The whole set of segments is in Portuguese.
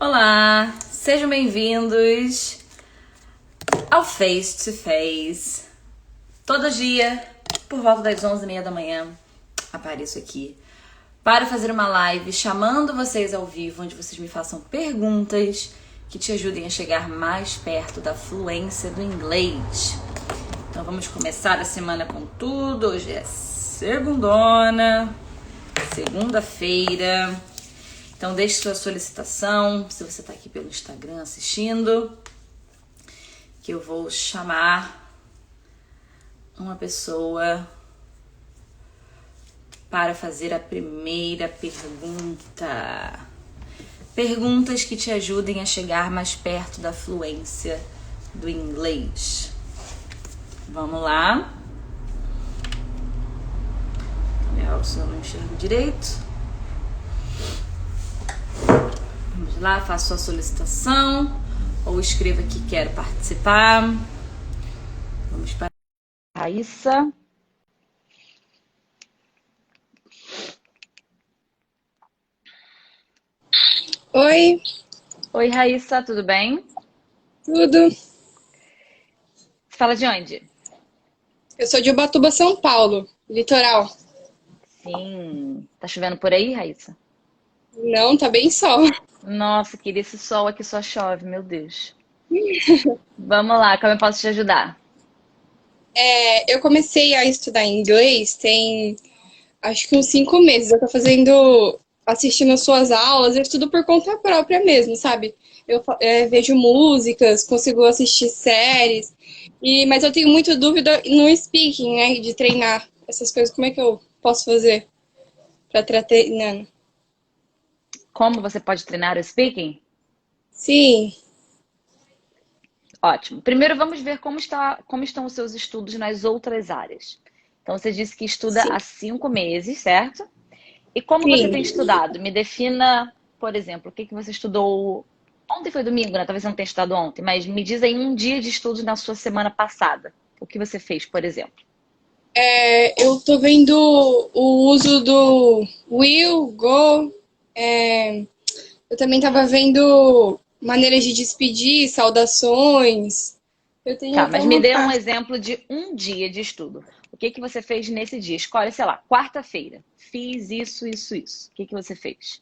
Olá, sejam bem-vindos ao Face to Face. Todo dia, por volta das 11h30 da manhã, apareço aqui para fazer uma live chamando vocês ao vivo, onde vocês me façam perguntas que te ajudem a chegar mais perto da fluência do inglês. Então vamos começar a semana com tudo. Hoje é segunda-feira. Então deixe sua solicitação, se você está aqui pelo Instagram assistindo, que eu vou chamar uma pessoa para fazer a primeira pergunta. Perguntas que te ajudem a chegar mais perto da fluência do inglês. Vamos lá. Se eu não enxergo direito. Vamos lá, faça sua solicitação ou escreva que quero participar. Vamos para a Raíssa. Oi. Oi, Raíssa, tudo bem? Tudo. Você fala de onde? Eu sou de Ubatuba, São Paulo, litoral. Sim. Tá chovendo por aí, Raíssa? Não, tá bem sol. Nossa, queria esse sol aqui, só chove, meu Deus. Vamos lá, como eu posso te ajudar? Eu comecei a estudar inglês tem acho que uns 5 meses. Eu tô assistindo suas aulas, eu estudo por conta própria mesmo, sabe? Eu vejo músicas, consigo assistir séries, mas eu tenho muita dúvida no speaking, né? De treinar essas coisas. Como é que eu posso fazer pra estar treinando? Como você pode treinar o speaking? Sim, Ótimo. Primeiro vamos ver como estão os seus estudos nas outras áreas. Então você disse que estuda sim, há 5 meses, certo? E como você sim. tem estudado? Me defina, por exemplo, o que você estudou. Ontem foi domingo, né? Talvez você não tenha estudado ontem, mas me diz aí um dia de estudo na sua semana passada. O que você fez, por exemplo? Eu tô vendo o uso do will, go. é, eu também tava vendo maneiras de despedir, saudações. Eu tenho Tá, até mas me uma dê um pasta. exemplo de um dia de estudo. O que você fez nesse dia? Escolhe, sei lá, quarta-feira. Fiz isso, isso, isso. O que você fez?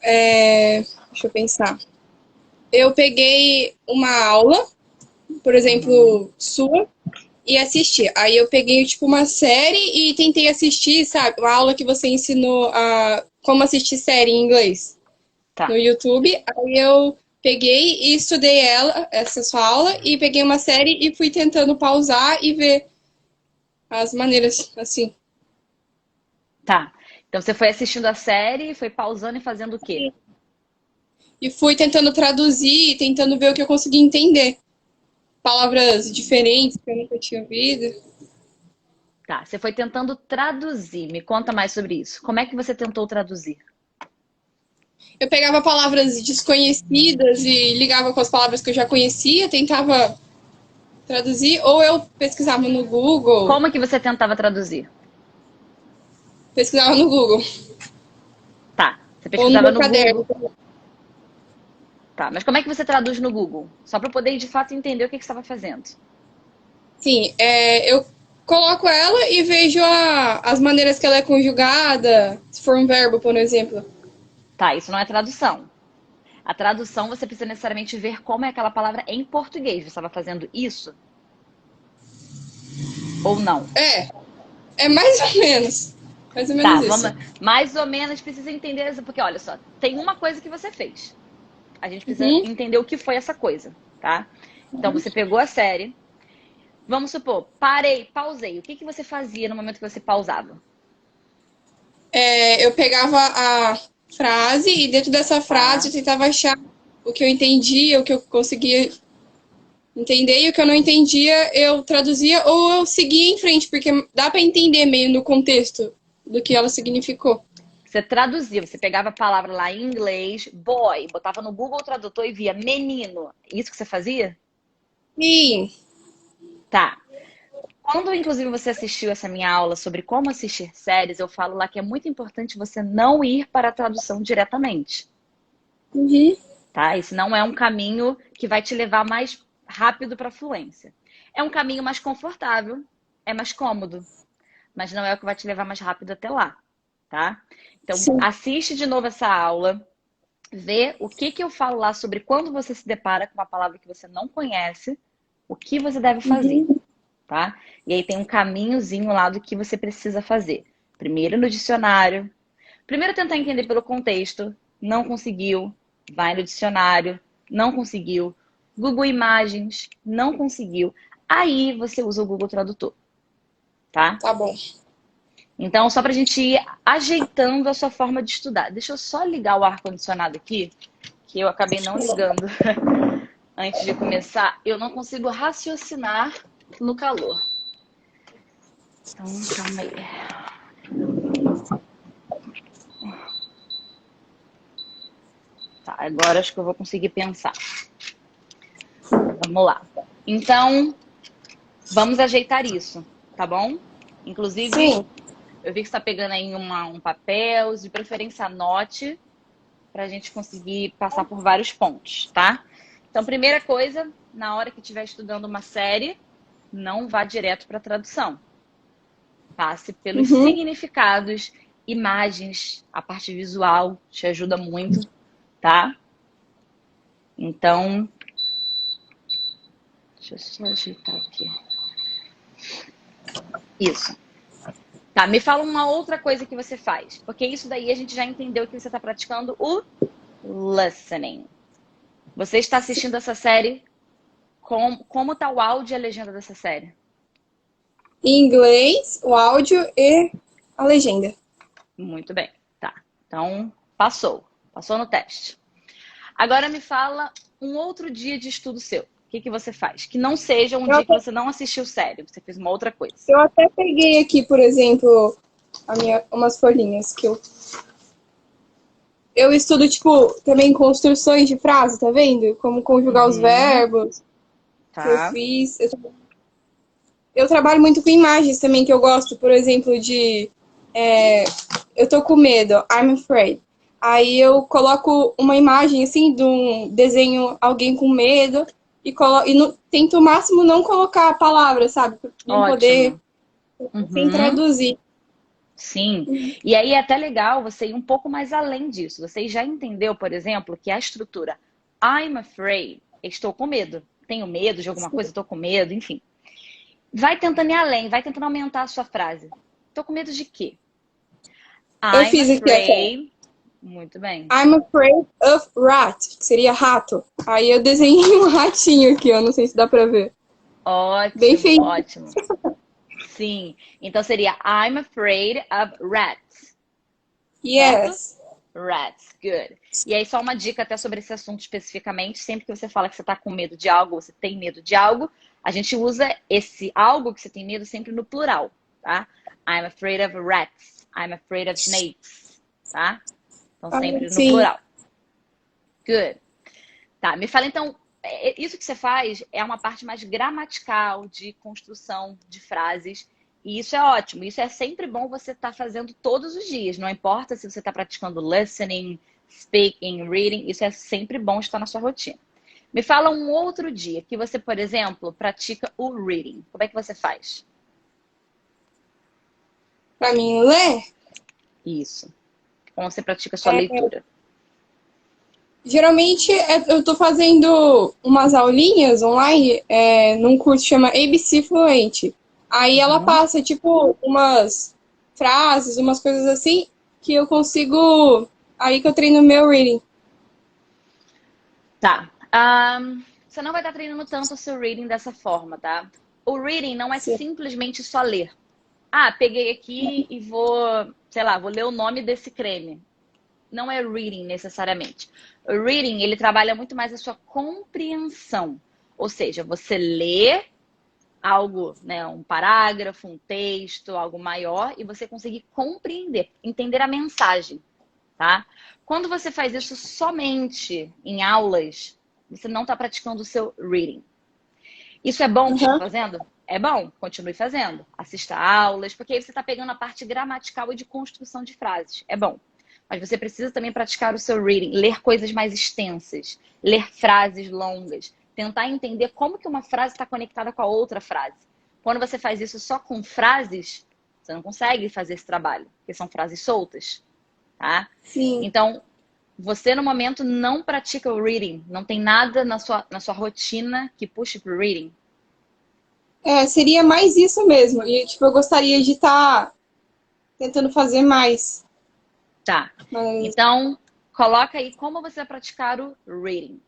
Deixa eu pensar. Eu peguei uma aula, por Uhum. exemplo, sua, e assisti. Aí eu peguei, tipo, uma série e tentei assistir, sabe? Uma aula que você ensinou a como assistir série em inglês no Tá. YouTube. Aí eu peguei e estudei essa sua aula, e peguei uma série e fui tentando pausar e ver as maneiras, assim. Tá. Então você foi assistindo a série, foi pausando e fazendo o quê? E fui tentando traduzir, tentando ver o que eu conseguia entender. Palavras diferentes que eu nunca tinha ouvido. Tá. Você foi tentando traduzir. Me conta mais sobre isso. Como é que você tentou traduzir? Eu pegava palavras desconhecidas e ligava com as palavras que eu já conhecia, tentava traduzir, ou eu pesquisava no Google. Como é que você tentava traduzir? Pesquisava no Google. Tá. Você Ou no pesquisava meu no caderno. Google. Tá. Mas como é que você traduz no Google? Só para poder de fato entender o que você estava fazendo. Sim, eu coloco ela e vejo as maneiras que ela é conjugada, se for um verbo, por exemplo. Tá. Isso não é tradução. A tradução você precisa necessariamente ver como é aquela palavra em português. Você estava fazendo isso ou não? É mais ou menos. Mais ou menos Tá, vamos. isso. Mais ou menos precisa entender isso, porque olha só, tem uma coisa que você fez. A gente precisa Uhum. entender o que foi essa coisa, tá? Então você pegou a série. Vamos supor, parei, pausei. O que você fazia no momento que você pausava? Eu pegava a frase e dentro dessa frase Tá? eu tentava achar o que eu entendia, o que eu conseguia entender, e o que eu não entendia eu traduzia ou eu seguia em frente, porque dá para entender meio no contexto do que ela significou. Você traduzia, você pegava a palavra lá em inglês, boy, botava no Google Tradutor e via menino. Isso que você fazia? Sim, Tá. Quando, inclusive, você assistiu essa minha aula sobre como assistir séries, eu falo lá que é muito importante você não ir para a tradução diretamente. Uhum. tá? Esse não é um caminho que vai te levar mais rápido para a fluência. É um caminho mais confortável, é mais cômodo, mas não é o que vai te levar mais rápido até lá, tá? Então, Sim. assiste de novo essa aula, vê o que que eu falo lá sobre quando você se depara com uma palavra que você não conhece, o que você deve fazer, Uhum. tá? E aí tem um caminhozinho lá do que você precisa fazer. Primeiro no dicionário. Primeiro tentar entender pelo contexto. Não conseguiu, vai no dicionário. Não conseguiu. Google Imagens, não conseguiu. Aí você usa o Google Tradutor, tá? Tá bom. Então, só pra gente ir ajeitando a sua forma de estudar. Deixa eu só ligar o ar-condicionado aqui, que eu acabei não ligando antes de começar. Eu não consigo raciocinar no calor. Então, calma aí. Tá, agora acho que eu vou conseguir pensar. Vamos lá. Então, vamos ajeitar isso, tá bom? Inclusive, Sim. eu vi que você está pegando aí um papel, de preferência anote, para a gente conseguir passar por vários pontos, tá? Então, primeira coisa, na hora que estiver estudando uma série, não vá direto para a tradução. Passe pelos Uhum. significados, imagens, a parte visual te ajuda muito, tá? Então, deixa eu só ajeitar aqui. Isso. Tá, me fala uma outra coisa que você faz. Porque isso daí a gente já entendeu que você está praticando o listening. Você está assistindo essa série? Como tá o áudio e a legenda dessa série? Em inglês, o áudio e a legenda. Muito bem. Tá. Então, passou. Passou no teste. Agora me fala um outro dia de estudo seu. O que que você faz? Que não seja um Eu dia que até, você não assistiu série, você fez uma outra coisa. eu até peguei aqui, por exemplo, umas folhinhas que eu estudo, tipo, também construções de frase, tá vendo? Como conjugar os Uhum, verbos que eu tá. fiz. Eu trabalho muito com imagens também, que eu gosto, por exemplo, de. é, eu tô com medo, I'm afraid. Aí eu coloco uma imagem, assim, de um desenho, alguém com medo, tento o máximo não colocar a palavra, sabe? Pra não poder, Ótimo. sem Uhum. traduzir. Sim, e aí é até legal você ir um pouco mais além disso. Você já entendeu, por exemplo, que a estrutura I'm afraid, estou com medo, tenho medo de alguma coisa, estou com medo, enfim. Vai tentando ir além, vai tentando aumentar a sua frase. Estou com medo de quê? Eu I'm fiz aqui até. afraid. Muito bem. I'm afraid of rat, que seria rato. Aí eu desenhei um ratinho aqui, eu não sei se dá pra ver. Bem Ótimo, feio. ótimo. Sim. Então seria I'm afraid of rats, certo? Yes. Rats, good. E aí, só uma dica até sobre esse assunto especificamente. Sempre que você fala que você está com medo de algo, você tem medo de algo, a gente usa esse algo que você tem medo sempre no plural, tá? I'm afraid of rats. I'm afraid of snakes, tá? Então, Ah, sempre no sim. plural. Good. Tá, me fala então, isso que você faz é uma parte mais gramatical de construção de frases. E isso é ótimo. Isso é sempre bom você estar fazendo todos os dias. Não importa se você está praticando listening, speaking, reading. Isso é sempre bom estar na sua rotina. Me fala um outro dia que você, por exemplo, pratica o reading. Como é que você faz? Pra mim ler, Isso. Como você pratica a sua leitura? geralmente eu tô fazendo umas aulinhas online num curso que chama ABC Fluente. Aí ela Uhum. passa, tipo, umas frases, umas coisas assim, que eu consigo. Aí que eu treino meu reading. Tá. Você não vai estar treinando tanto o seu reading dessa forma, tá? O reading não é Sim. simplesmente só ler. Ah, peguei aqui e vou, sei lá, vou ler o nome desse creme. Não é reading necessariamente. O reading, ele trabalha muito mais a sua compreensão. Ou seja, você lê algo, né, um parágrafo, um texto, algo maior, e você conseguir compreender, entender a mensagem, tá? Quando você faz isso somente em aulas, você não está praticando o seu reading. Isso é bom que você está Uhum. fazendo? É bom, continue fazendo. Assista aulas, porque aí você está pegando a parte gramatical e de construção de frases. É bom. Mas você precisa também praticar o seu reading, ler coisas mais extensas, ler frases longas, tentar entender como que uma frase está conectada com a outra frase. Quando você faz isso só com frases, você não consegue fazer esse trabalho, porque são frases soltas, tá? Sim. Então, você no momento não pratica o reading, não tem nada na sua rotina que puxe pro reading. Seria mais isso mesmo. E, tipo, eu gostaria de estar tentando fazer mais. Tá. Mas Então, coloca aí como você vai praticar o reading.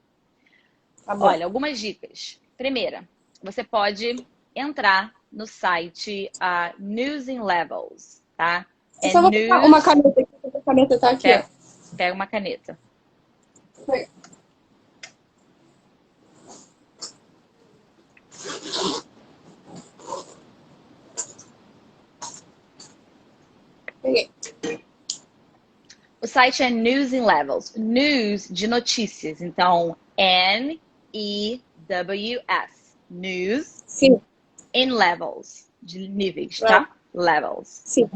tá bom. Olha, algumas dicas. Primeira, você pode entrar no site News in Levels, tá? Eu só vou pegar uma caneta aqui, porque a caneta tá aqui, ó. Pega uma caneta. Foi. Peguei. O site é News in Levels. News de notícias. Então, N-E-W-S. News Sim. in Levels. De níveis, tá? Levels. Sim.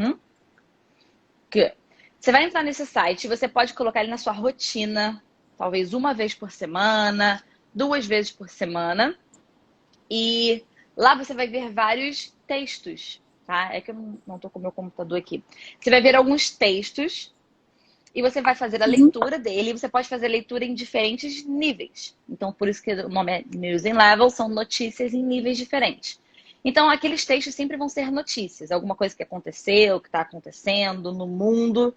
Good. Você vai entrar nesse site e você pode colocar ele na sua rotina. Talvez uma vez por semana, 2 vezes por semana. E lá você vai ver vários textos, tá? É que eu não tô com o meu computador aqui. Você vai ver alguns textos e você vai fazer a leitura dele. Você pode fazer leitura em diferentes níveis. Então, por isso que o nome é News in Level, são notícias em níveis diferentes. Então, aqueles textos sempre vão ser notícias. Alguma coisa que aconteceu, que está acontecendo no mundo.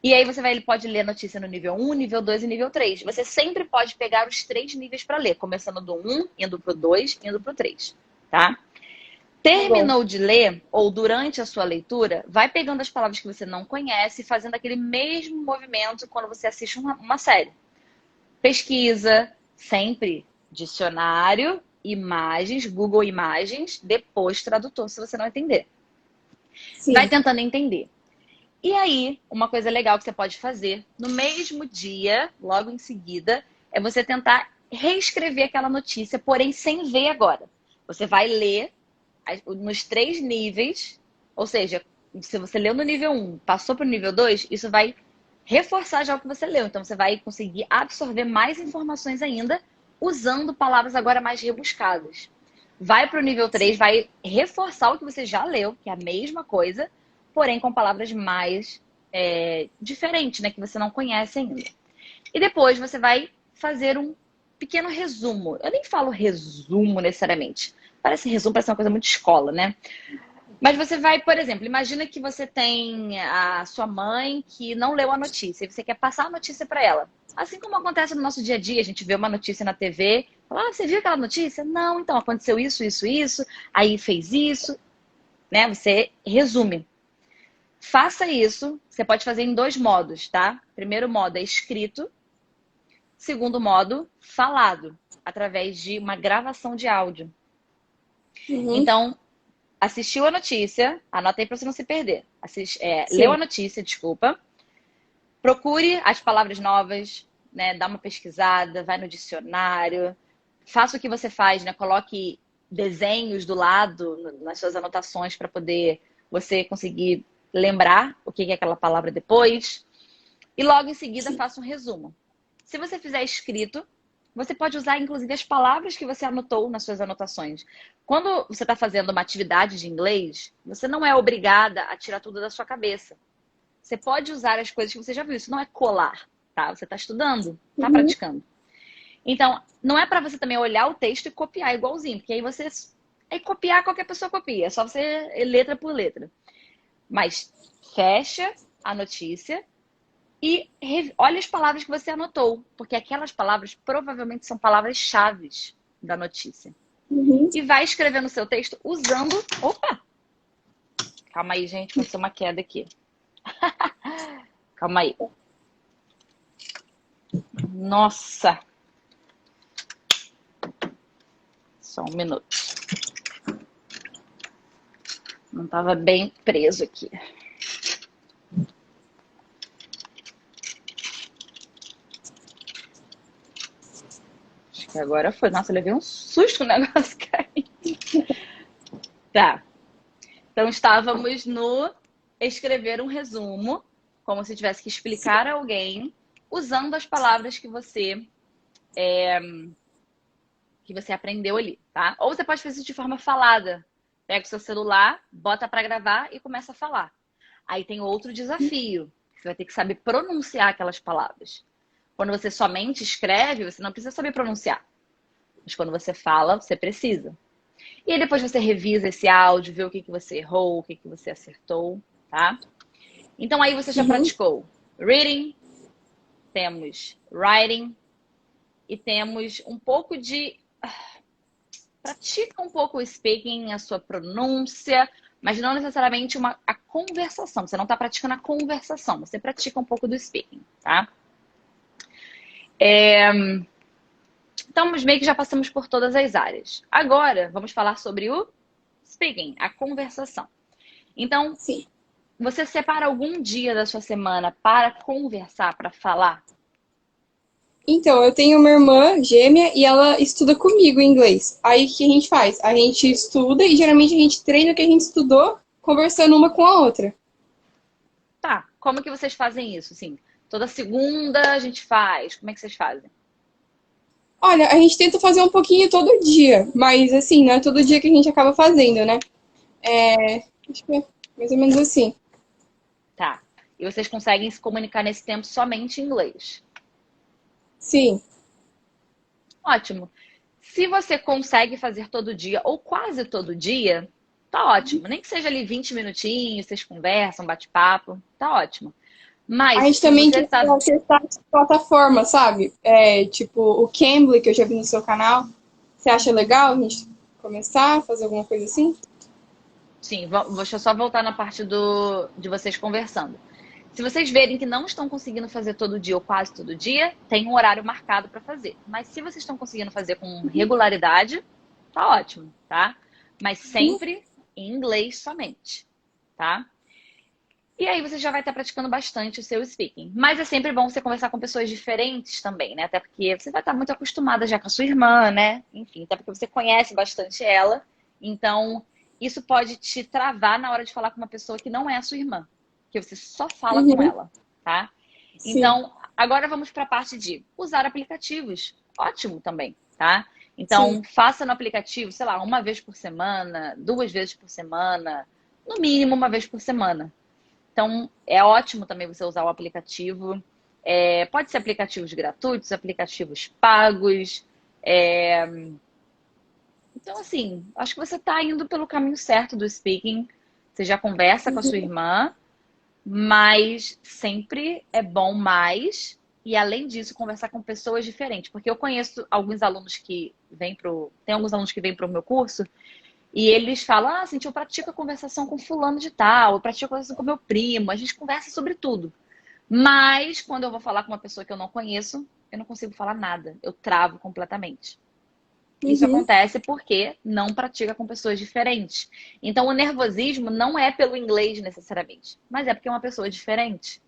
E aí ele pode ler a notícia no nível 1, nível 2 e nível 3. Você sempre pode pegar os 3 níveis para ler, começando do 1, indo pro 2, indo pro 3, tá? Terminou de ler, ou durante a sua leitura, vai pegando as palavras que você não conhece e fazendo aquele mesmo movimento quando você assiste uma série. Pesquisa, sempre dicionário, imagens, Google Imagens, depois tradutor, se você não entender. Sim. Vai tentando entender. E aí, uma coisa legal que você pode fazer no mesmo dia, logo em seguida, é você tentar reescrever aquela notícia, porém sem ver agora. Você vai ler nos 3 níveis, ou seja, se você leu no nível 1, passou para o nível 2, isso vai reforçar já o que você leu. Então, você vai conseguir absorver mais informações ainda, usando palavras agora mais rebuscadas. Vai para o nível 3, vai reforçar o que você já leu, que é a mesma coisa, porém com palavras mais diferentes, né? Que você não conhece ainda. E depois você vai fazer um pequeno resumo. Eu nem falo resumo necessariamente. Parece resumo, parece uma coisa muito escola, né? Mas você vai, por exemplo, imagina que você tem a sua mãe que não leu a notícia e você quer passar a notícia para ela. Assim como acontece no nosso dia a dia, a gente vê uma notícia na TV, fala, você viu aquela notícia? Não, então aconteceu isso, isso, isso, aí fez isso, né? Você resume. Faça isso, você pode fazer em 2 modos, tá? Primeiro modo é escrito, segundo modo, falado, através de uma gravação de áudio. Então, assistiu a notícia, anota aí para você não se perder. Leu a notícia, desculpa. Procure as palavras novas, né? Dá uma pesquisada, vai no dicionário. Faça o que você faz, né? Coloque desenhos do lado nas suas anotações para poder você conseguir lembrar o que é aquela palavra depois. E logo em seguida faça um resumo. Se você fizer escrito, você pode usar, inclusive, as palavras que você anotou nas suas anotações. Quando você está fazendo uma atividade de inglês, você não é obrigada a tirar tudo da sua cabeça. Você pode usar as coisas que você já viu. Isso não é colar, tá? Você está estudando, está praticando. Então, não é para você também olhar o texto e copiar igualzinho, porque aí copiar, qualquer pessoa copia. É só você letra por letra. Mas fecha a notícia e olha as palavras que você anotou, porque aquelas palavras provavelmente são palavras-chave da notícia. E vai escrever no seu texto usando... Opa! Calma aí, gente, aconteceu uma queda aqui. Calma aí. Nossa! Só um minuto. Não estava bem preso aqui. Acho que agora foi. Nossa, eu levei um susto o negócio caindo. Tá. Então, estávamos no escrever um resumo como se tivesse que explicar a alguém usando as palavras que você aprendeu ali, tá? Ou você pode fazer isso de forma falada. Pega o seu celular, bota para gravar e começa a falar. Aí tem outro desafio. Você vai ter que saber pronunciar aquelas palavras. Quando você somente escreve, você não precisa saber pronunciar. Mas quando você fala, você precisa. E aí depois você revisa esse áudio, vê o que você errou, o que você acertou, tá? Então aí você já praticou reading, temos writing e temos um pouco de... Pratica um pouco o speaking, a sua pronúncia, mas não necessariamente a conversação. Você não está praticando a conversação, você pratica um pouco do speaking, tá? Então, meio que já passamos por todas as áreas. Agora, vamos falar sobre o speaking, a conversação. Então, Sim. você separa algum dia da sua semana para conversar, para falar? Então, eu tenho uma irmã gêmea e ela estuda comigo inglês. Aí, o que a gente faz? A gente estuda e geralmente a gente treina o que a gente estudou conversando uma com a outra. Tá, como que vocês fazem isso? Assim, toda segunda a gente faz. Como é que vocês fazem? Olha, a gente tenta fazer um pouquinho todo dia, mas assim, não é todo dia que a gente acaba fazendo, né? Acho que é mais ou menos assim. Tá. E vocês conseguem se comunicar nesse tempo somente em inglês? Sim. Ótimo. Se você consegue fazer todo dia ou quase todo dia, tá ótimo. Nem que seja ali 20 minutinhos, vocês conversam, bate-papo, tá ótimo. A Mas gente se também você quer tá. testar as plataformas, sabe? Tipo o Cambly, que eu já vi no seu canal. Você acha legal a gente começar a fazer alguma coisa assim? Sim, deixa eu só voltar na parte de vocês conversando. Se vocês verem que não estão conseguindo fazer todo dia ou quase todo dia, tem um horário marcado para fazer. Mas se vocês estão conseguindo fazer com regularidade, tá ótimo, tá? Mas sempre em inglês somente, tá? E aí você já vai estar praticando bastante o seu speaking. Mas é sempre bom você conversar com pessoas diferentes também, né? Até porque você vai estar muito acostumada já com a sua irmã, né? Enfim, até porque você conhece bastante ela. Então, isso pode te travar na hora de falar com uma pessoa que não é a sua irmã. Que você só fala com Uhum. ela, tá? Sim, Então, agora vamos para a parte de usar aplicativos. Ótimo também, tá? sim. Então, faça no aplicativo, sei lá, uma vez por semana, duas vezes por semana, no mínimo uma vez por semana. Então, é ótimo também você usar o aplicativo. Pode ser aplicativos gratuitos, aplicativos pagos. Então, assim, acho que você está indo pelo caminho certo do speaking. Você já conversa com a sua irmã, mas sempre é bom mais. E, além disso, conversar com pessoas diferentes. Porque eu conheço alguns alunos que vêm pro... Tem alguns alunos que vêm para o meu curso e eles falam, ah, Cintia, eu pratico a conversação com fulano de tal, eu pratico a conversação com meu primo, a gente conversa sobre tudo. Mas quando eu vou falar com uma pessoa que eu não conheço, eu não consigo falar nada, eu travo completamente. Isso Uhum. acontece porque não pratica com pessoas diferentes. Então o nervosismo não é pelo inglês necessariamente, mas é porque é uma pessoa diferente.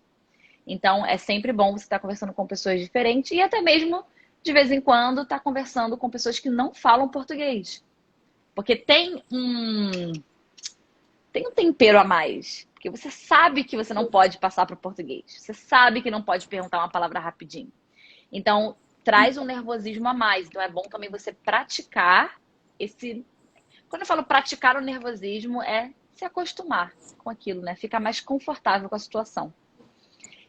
Então é sempre bom você estar conversando com pessoas diferentes e até mesmo, de vez em quando, estar conversando com pessoas que não falam português. Porque tem um tempero a mais. Porque você sabe que você não pode passar para o português. Você sabe que não pode perguntar uma palavra rapidinho. Então, traz um nervosismo a mais. Então, é bom também você praticar esse... Quando eu falo praticar o nervosismo, é se acostumar com aquilo, né? Ficar mais confortável com a situação.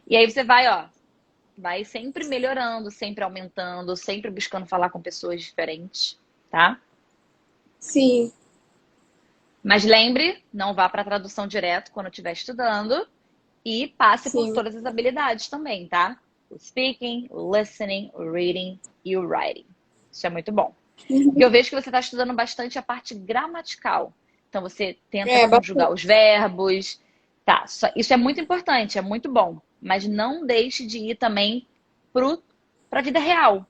E aí você vai sempre melhorando, sempre aumentando, sempre buscando falar com pessoas diferentes, tá? Sim, Mas lembre, não vá para a tradução direto quando estiver estudando e passe por sim. todas as habilidades também, tá? O speaking, o listening, o reading e o writing. Isso é muito bom. Porque eu Uhum. vejo que você está estudando bastante a parte gramatical. Então você tenta conjugar Bastante. os verbos. Tá, isso é muito importante, é muito bom. Mas não deixe de ir também para a vida real,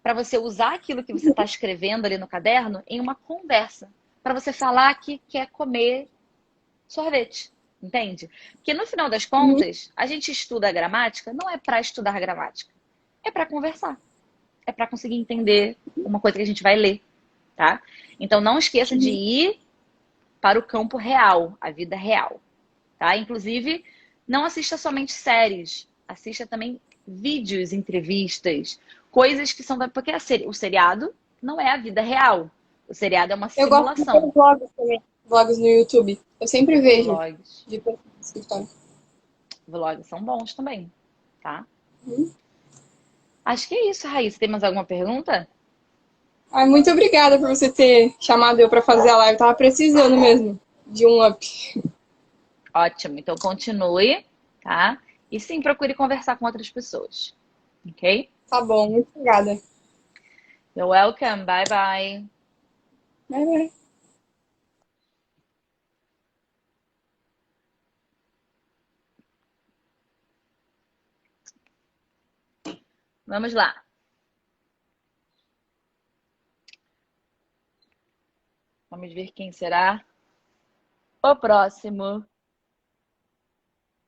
para você usar aquilo que você está escrevendo ali no caderno em uma conversa. Para você falar que quer comer sorvete, entende? Porque no final das Uhum. contas, a gente estuda a gramática não é para estudar gramática, é para conversar, é para conseguir entender uma coisa que a gente vai ler, tá? Então não esqueça de ir para o campo real, a vida real, tá? Inclusive, não assista somente séries, assista também vídeos, entrevistas, coisas que são porque o seriado não é a vida real. O seriado é uma Eu gosto de ver simulação. vlogs também, vlogs no YouTube. Eu sempre vejo Vlogs, de pessoas do escritório. vlogs são bons também, tá? Uhum. Acho que é isso, Raíssa. Tem mais alguma pergunta? Ai, muito obrigada por você ter chamado eu pra fazer a live. Tava precisando mesmo de um up. Ótimo. Então continue, tá? E sim, procure conversar com outras pessoas. Ok? Tá bom, muito obrigada. You're welcome. Bye bye. Bye, bye. Vamos lá. Vamos ver quem será o próximo.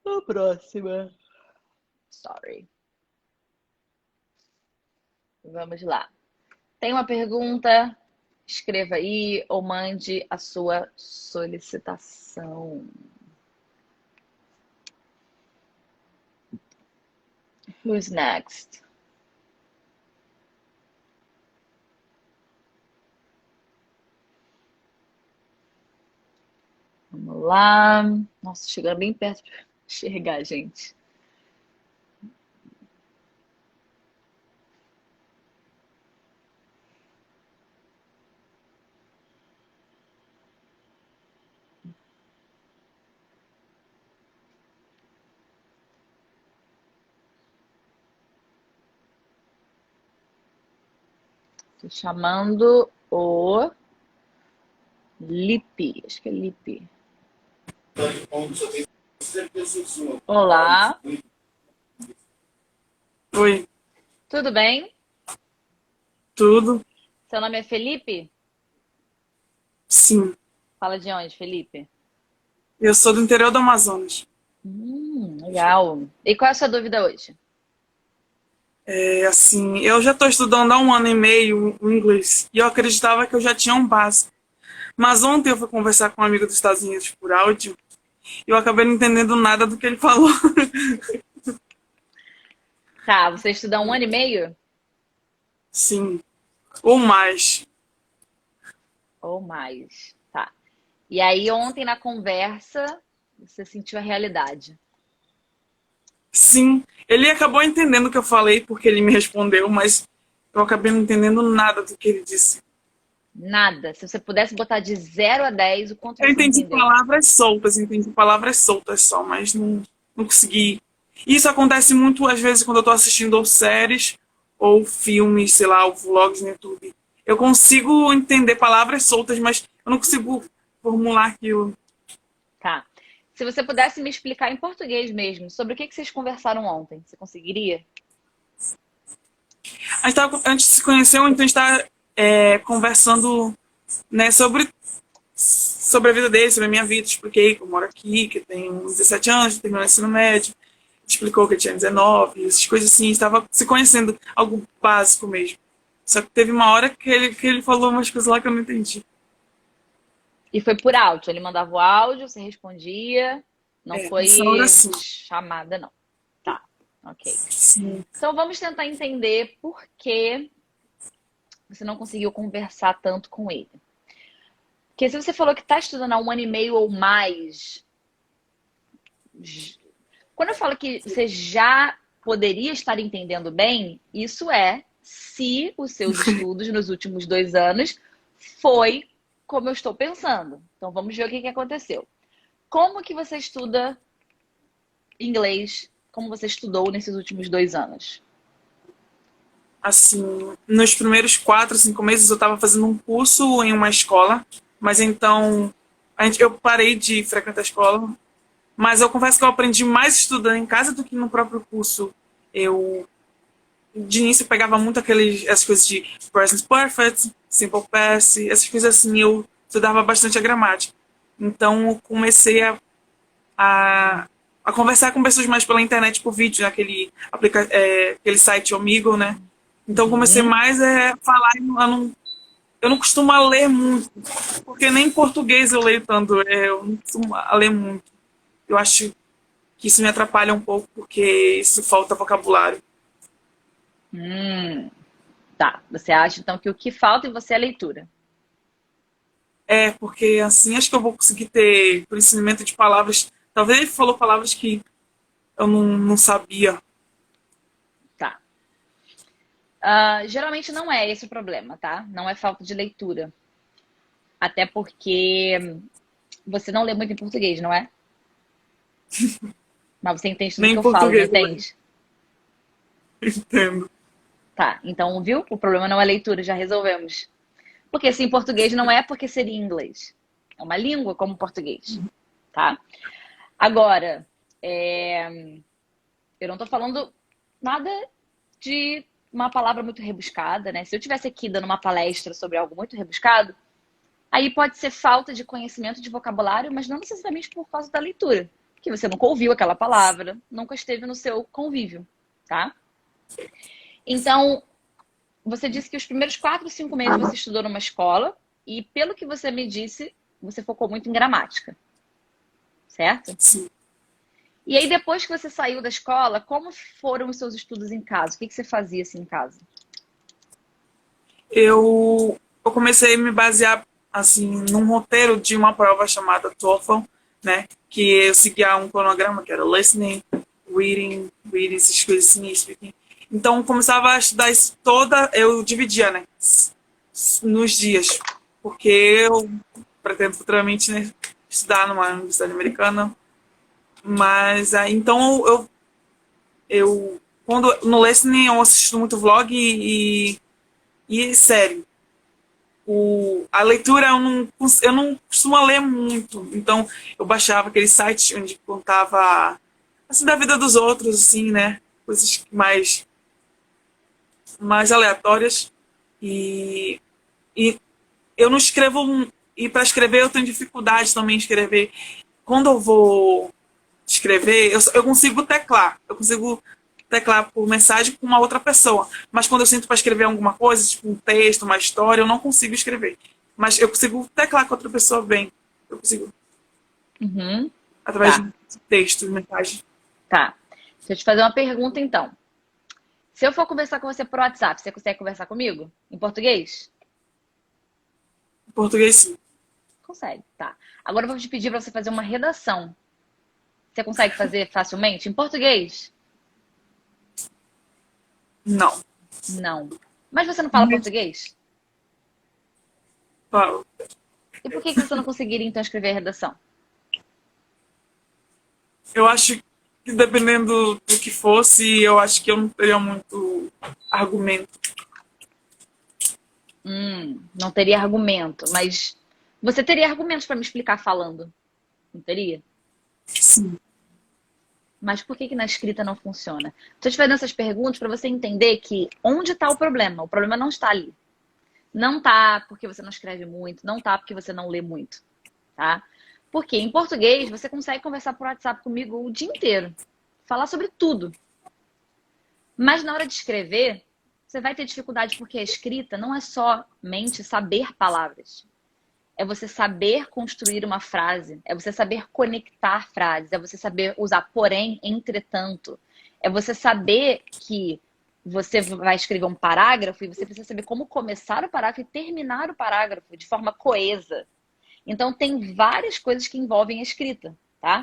O próximo. Sorry. Vamos lá. Tem uma pergunta? Escreva aí ou mande a sua solicitação. Who's next? Vamos lá. Nossa, chegando bem perto para enxergar, gente. Tô chamando o Lipe. Acho que é Lipe. Olá, Oi, tudo bem? tudo? Seu nome é Felipe? Sim, Fala de onde, Felipe? eu sou do interior do Amazonas. Legal. E qual é a sua dúvida hoje? É assim, eu já estou estudando há 1 ano e meio o inglês e eu acreditava que eu já tinha um básico. Mas ontem eu fui conversar com um amigo dos Estados Unidos por áudio e eu acabei não entendendo nada do que ele falou. Tá, você estuda 1 ano e meio? Sim, ou mais. Ou mais. Tá. E aí, ontem na conversa, você sentiu a realidade. Sim, ele acabou entendendo o que eu falei porque ele me respondeu, mas eu acabei não entendendo nada do que ele disse. Nada. Se você pudesse botar de 0 a 10, o quanto Eu você entendi entendeu? palavras soltas só, mas não consegui. Isso acontece muito às vezes quando eu tô assistindo ou séries ou filmes, sei lá, ou vlogs no YouTube. Eu consigo entender palavras soltas, mas eu não consigo formular aquilo. Tá. Se você pudesse me explicar em português mesmo, sobre o que vocês conversaram ontem, você conseguiria? Antes de se conhecer, então a gente tá conversando, né, sobre a vida dele, sobre a minha vida. Expliquei que eu moro aqui, que eu tenho 17 anos, terminou o ensino médio. Explicou que eu tinha 19, essas coisas assim. Estava se conhecendo, algo básico mesmo. Só que teve uma hora que ele falou umas coisas lá que eu não entendi. E foi por áudio. Ele mandava o áudio, você respondia. Não Nessa hora foi sim. chamada, não. Tá, ok. Sim. Então vamos tentar entender por que você não conseguiu conversar tanto com ele. Porque se você falou que está estudando há 1 ano e meio ou mais, quando eu falo que você já poderia estar entendendo bem, isso é se os seus estudos nos últimos 2 anos foi como eu estou pensando. Então vamos ver o que aconteceu. Como que você estuda inglês? Como você estudou nesses últimos 2 anos? Assim, nos primeiros 4, 5 meses eu estava fazendo um curso em uma escola, mas então eu parei de frequentar a escola. Mas eu confesso que eu aprendi mais estudando em casa do que no próprio curso. Eu, de início, eu pegava muito essas coisas de present perfect, simple past, essas coisas assim. Eu estudava bastante a gramática. Então, eu comecei a, a conversar com pessoas mais pela internet, por vídeo, naquele aquele site Omegle, né? Então, eu comecei mais a falar. Eu não costumo ler muito, porque nem em português eu leio tanto. Eu não costumo ler muito. Eu acho que isso me atrapalha um pouco, porque isso falta vocabulário. Tá. Você acha, então, que o que falta em você é a leitura. É, porque assim acho que eu vou conseguir ter conhecimento de palavras. Talvez ele falou palavras que eu não sabia. Tá. Geralmente não é esse o problema, tá? Não é falta de leitura. Até porque você não lê muito em português, não é? Mas você entende tudo Nem que em eu falo, não português eu entende? entendo. Tá, então, viu? O problema não é leitura, já resolvemos. Porque se em português não é, porque seria em inglês. É uma língua como o português, tá? Agora, eu não tô falando nada de uma palavra muito rebuscada, né? Se eu tivesse aqui dando uma palestra sobre algo muito rebuscado, aí pode ser falta de conhecimento de vocabulário, mas não necessariamente por causa da leitura. Que você nunca ouviu aquela palavra, nunca esteve no seu convívio, tá? Então, você disse que os primeiros 4, 5 meses você estudou numa escola e, pelo que você me disse, você focou muito em gramática, certo? Sim. E aí, depois que você saiu da escola, como foram os seus estudos em casa? O que você fazia assim em casa? Eu comecei a me basear assim num roteiro de uma prova chamada TOEFL, né? Que eu seguia um cronograma que era listening, reading, essas coisas assim, speaking. Então eu começava a estudar isso toda, eu dividia, né? Nos dias, porque eu pretendo futuramente, né, estudar numa universidade americana, mas aí então eu quando no listening eu assisto muito vlog e série. A leitura eu não costumo ler muito, então eu baixava aquele site onde contava assim, da vida dos outros, assim, né? Coisas mais aleatórias. E, e eu não escrevo. E para escrever eu tenho dificuldade também em escrever. Quando eu vou escrever, eu consigo teclar. Eu consigo teclar por mensagem com uma outra pessoa. Mas quando eu sinto para escrever alguma coisa, tipo um texto, uma história, eu não consigo escrever. Mas eu consigo teclar com outra pessoa bem. Eu consigo, Uhum. através Tá, de texto, de mensagem. tá. Deixa eu te fazer uma pergunta, então. Se eu for conversar com você por WhatsApp, você consegue conversar comigo? Em português? Em português, sim. Consegue, tá. Agora eu vou te pedir para você fazer uma redação. Você consegue fazer facilmente? Em português? Não. Não. Mas você não fala português? Falo. E por que você não conseguiria, então, escrever a redação? Eu acho que dependendo do que fosse, eu acho que eu não teria muito argumento. Não teria argumento, mas você teria argumentos para me explicar falando, não teria? Sim. Mas por que na escrita não funciona? Estou te fazendo essas perguntas para você entender que onde está o problema? O problema não está ali. Não tá porque você não escreve muito, não tá porque você não lê muito, tá? Porque em português você consegue conversar por WhatsApp comigo o dia inteiro, falar sobre tudo. Mas na hora de escrever, você vai ter dificuldade porque a escrita não é somente saber palavras. É você saber construir uma frase, é você saber conectar frases, é você saber usar porém, entretanto. É você saber que você vai escrever um parágrafo e você precisa saber como começar o parágrafo e terminar o parágrafo de forma coesa. Então tem várias coisas que envolvem a escrita, tá?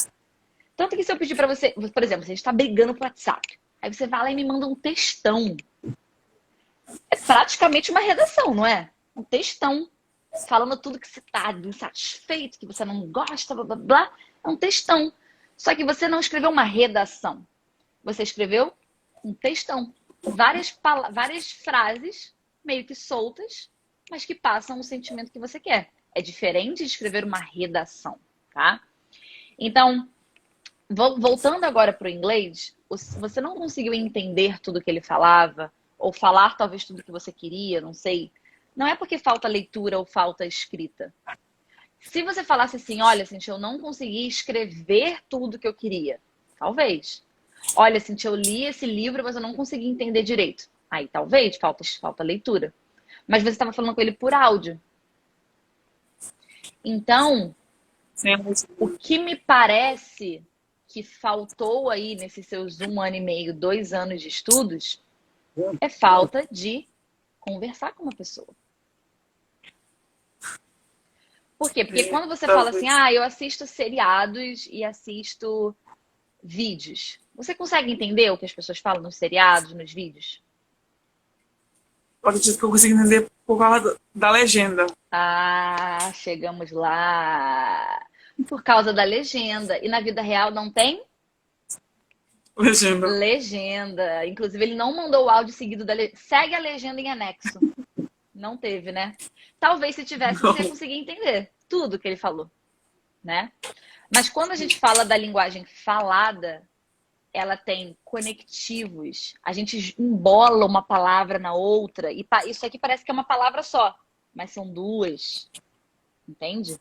Tanto que se eu pedir pra você, por exemplo, você está brigando pro WhatsApp, aí você vai lá e me manda um textão. É praticamente uma redação, não é? Um textão. Falando tudo que você tá insatisfeito, que você não gosta, blá blá blá. É um textão. Só que você não escreveu uma redação. Você escreveu um textão. Várias frases meio que soltas, mas que passam o sentimento que você quer. É diferente de escrever uma redação, tá? Então, voltando agora para o inglês, você não conseguiu entender tudo que ele falava, ou falar talvez tudo que você queria, não sei. Não é porque falta leitura ou falta escrita. Se você falasse assim, olha, Cintia, eu não consegui escrever tudo que eu queria. Talvez. Olha, Cintia, eu li esse livro, mas eu não consegui entender direito. Aí talvez, falta leitura. Mas você estava falando com ele por áudio. Então, Sim. o que me parece que faltou aí nesses seus 1 ano e meio, 2 anos de estudos é falta de conversar com uma pessoa. Por quê? Porque quando você fala assim, Talvez. eu assisto seriados e assisto vídeos, você consegue entender o que as pessoas falam nos seriados, nos vídeos? Eu acredito que eu consigo entender por causa da legenda. Ah, chegamos lá. Por causa da legenda. E na vida real não tem Legenda. legenda. Inclusive, ele não mandou o áudio seguido da legenda. Segue a legenda em anexo. Não teve, né? Talvez se tivesse, você ia Não. conseguir entender tudo que ele falou, né? Mas quando a gente fala da linguagem falada, ela tem conectivos. A gente embola uma palavra na outra. E isso aqui parece que é uma palavra só, mas são duas. Entende?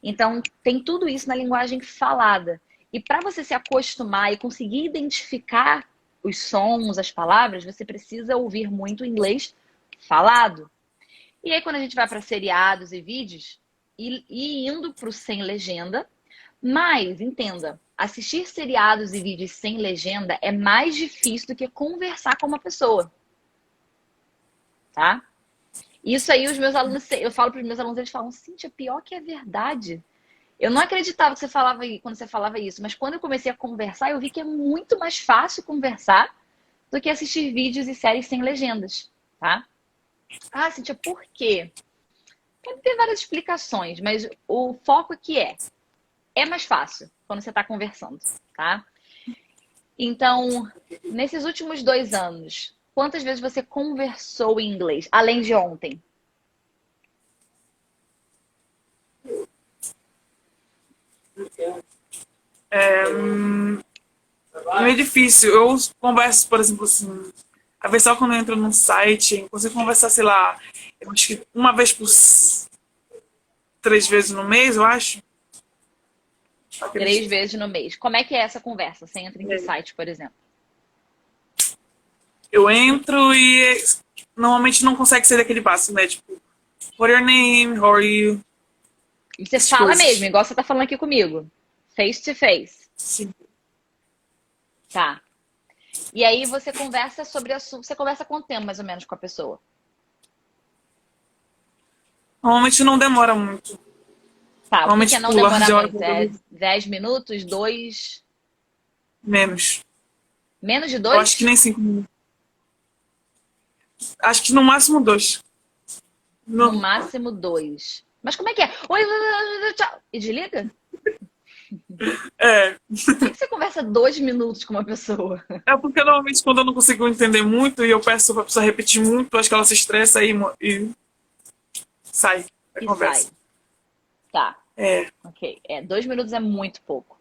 Então, tem tudo isso na linguagem falada. E para você se acostumar e conseguir identificar os sons, as palavras, você precisa ouvir muito inglês falado. E aí, quando a gente vai para seriados e vídeos, e indo para o sem legenda, mas, entenda, assistir seriados e vídeos sem legenda é mais difícil do que conversar com uma pessoa, tá? Isso aí, os meus alunos, eu falo para os meus alunos, eles falam, Cíntia, pior que é verdade. Eu não acreditava que você falava quando você falava isso, mas quando eu comecei a conversar, eu vi que é muito mais fácil conversar do que assistir vídeos e séries sem legendas, tá? Ah, Cíntia, por quê? Pode ter várias explicações, mas o foco aqui é mais fácil quando você está conversando, tá? Então, nesses últimos 2 anos, quantas vezes você conversou em inglês, além de ontem? Meio difícil. Eu converso, por exemplo, assim. A vez só quando eu entro num site, eu consigo conversar, sei lá, eu acho que uma vez por 3 vezes no mês, eu acho. 3 Acredito. vezes no mês. Como é que é essa conversa? Você entra em que site, por exemplo? Eu entro e normalmente não consegue ser daquele passo, né? Tipo, what your name, how are you? E você Essas fala mesmo, coisas. igual você tá falando aqui comigo. Face to face. Sim. Tá. E aí você conversa sobre assunto. Você conversa quanto tempo, mais ou menos, com a pessoa? Normalmente não demora muito. Tá, o que que Normalmente é não pula demorar de hora muito? por É 10 minutos? menos. Menos de Eu acho que 2? nem 5 minutos. Acho que no máximo 2. No No... máximo 2. Mas como é que é? Oi, tchau. E desliga? É, Por que você conversa 2 minutos com uma pessoa? é porque normalmente quando eu não consigo entender muito e eu peço pra pessoa repetir muito, acho que ela se estressa aí e sai da E sai. conversa. Tá, É, ok. 2 minutos é muito pouco.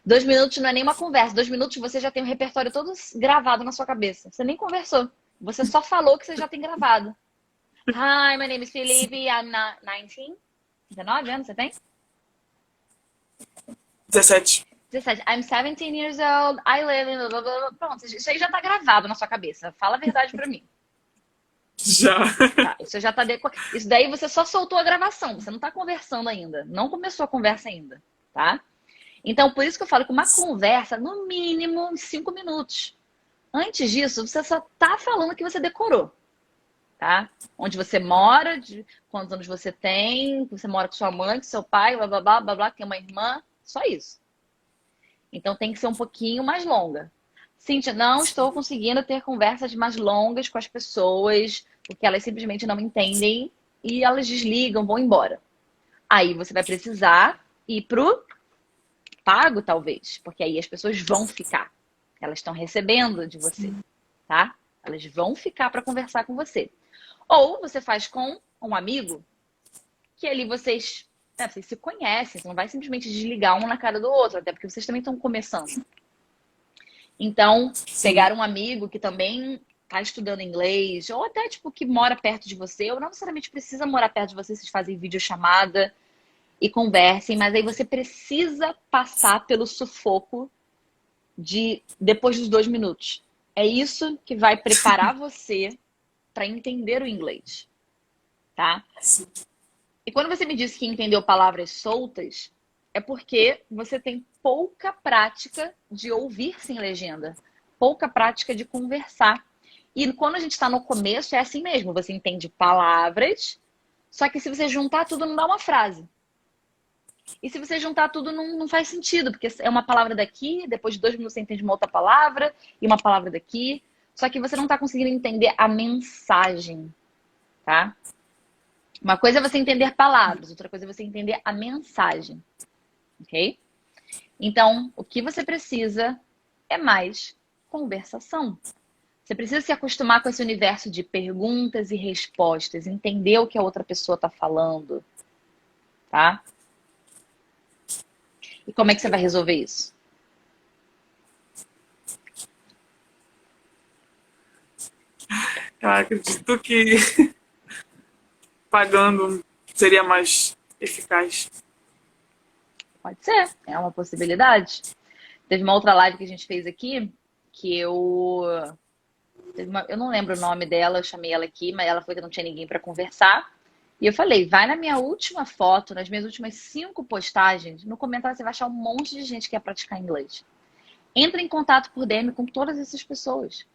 2 minutos não é nem uma conversa. 2 minutos você já tem o repertório todo gravado na sua cabeça. Você nem conversou. Você só falou que você já tem gravado. Hi, my name is Felipe. I'm 19. 19 anos você tem? 17. 17. I'm 17 years old. I live in... Pronto, isso aí já tá gravado na sua cabeça. Fala a verdade pra mim. Já. Tá, isso já tá Isso daí você só soltou a gravação. Você não tá conversando ainda. Não começou a conversa ainda, tá? Então, por isso que eu falo que uma conversa, no mínimo, uns 5 minutos. Antes disso, você só tá falando que você decorou, tá? Onde você mora, quantos anos você tem, você mora com sua mãe, com seu pai, blá, blá, blá, blá, blá, tem uma irmã, só isso. Então, tem que ser um pouquinho mais longa. Cíntia, não estou conseguindo ter conversas mais longas com as pessoas, porque elas simplesmente não entendem e elas desligam, vão embora. Aí você vai precisar ir pro pago, talvez, porque aí as pessoas vão ficar. Elas estão recebendo de você, tá? Elas vão ficar para conversar com você. Ou você faz com um amigo, que ali vocês se conhecem, você não vai simplesmente desligar um na cara do outro, até porque vocês também estão começando. Então, pegar um amigo que também está estudando inglês, ou até tipo que mora perto de você, ou não necessariamente precisa morar perto de você, vocês fazem videochamada e conversem, mas aí você precisa passar pelo sufoco depois dos 2 minutos. É isso que vai preparar você para entender o inglês, tá? E quando você me disse que entendeu palavras soltas, é porque você tem pouca prática de ouvir sem legenda, pouca prática de conversar. E quando a gente está no começo, é assim mesmo, você entende palavras, só que se você juntar tudo, não dá uma frase. E se você juntar tudo, não faz sentido, porque é uma palavra daqui, depois de 2 minutos você entende uma outra palavra, e uma palavra daqui, só que você não está conseguindo entender a mensagem, tá? Uma coisa é você entender palavras, outra coisa é você entender a mensagem, ok? Então, o que você precisa é mais conversação. Você precisa se acostumar com esse universo de perguntas e respostas, entender o que a outra pessoa está falando, tá? E como é que você vai resolver isso? Eu acredito que pagando seria mais eficaz. Pode ser, é uma possibilidade. Teve uma outra live que a gente fez aqui, que eu não lembro o nome dela, eu chamei ela aqui, mas ela falou que não tinha ninguém para conversar. E eu falei, vai na minha última foto, nas minhas últimas 5 postagens, no comentário você vai achar um monte de gente que quer praticar inglês. Entra em contato por DM com todas essas pessoas.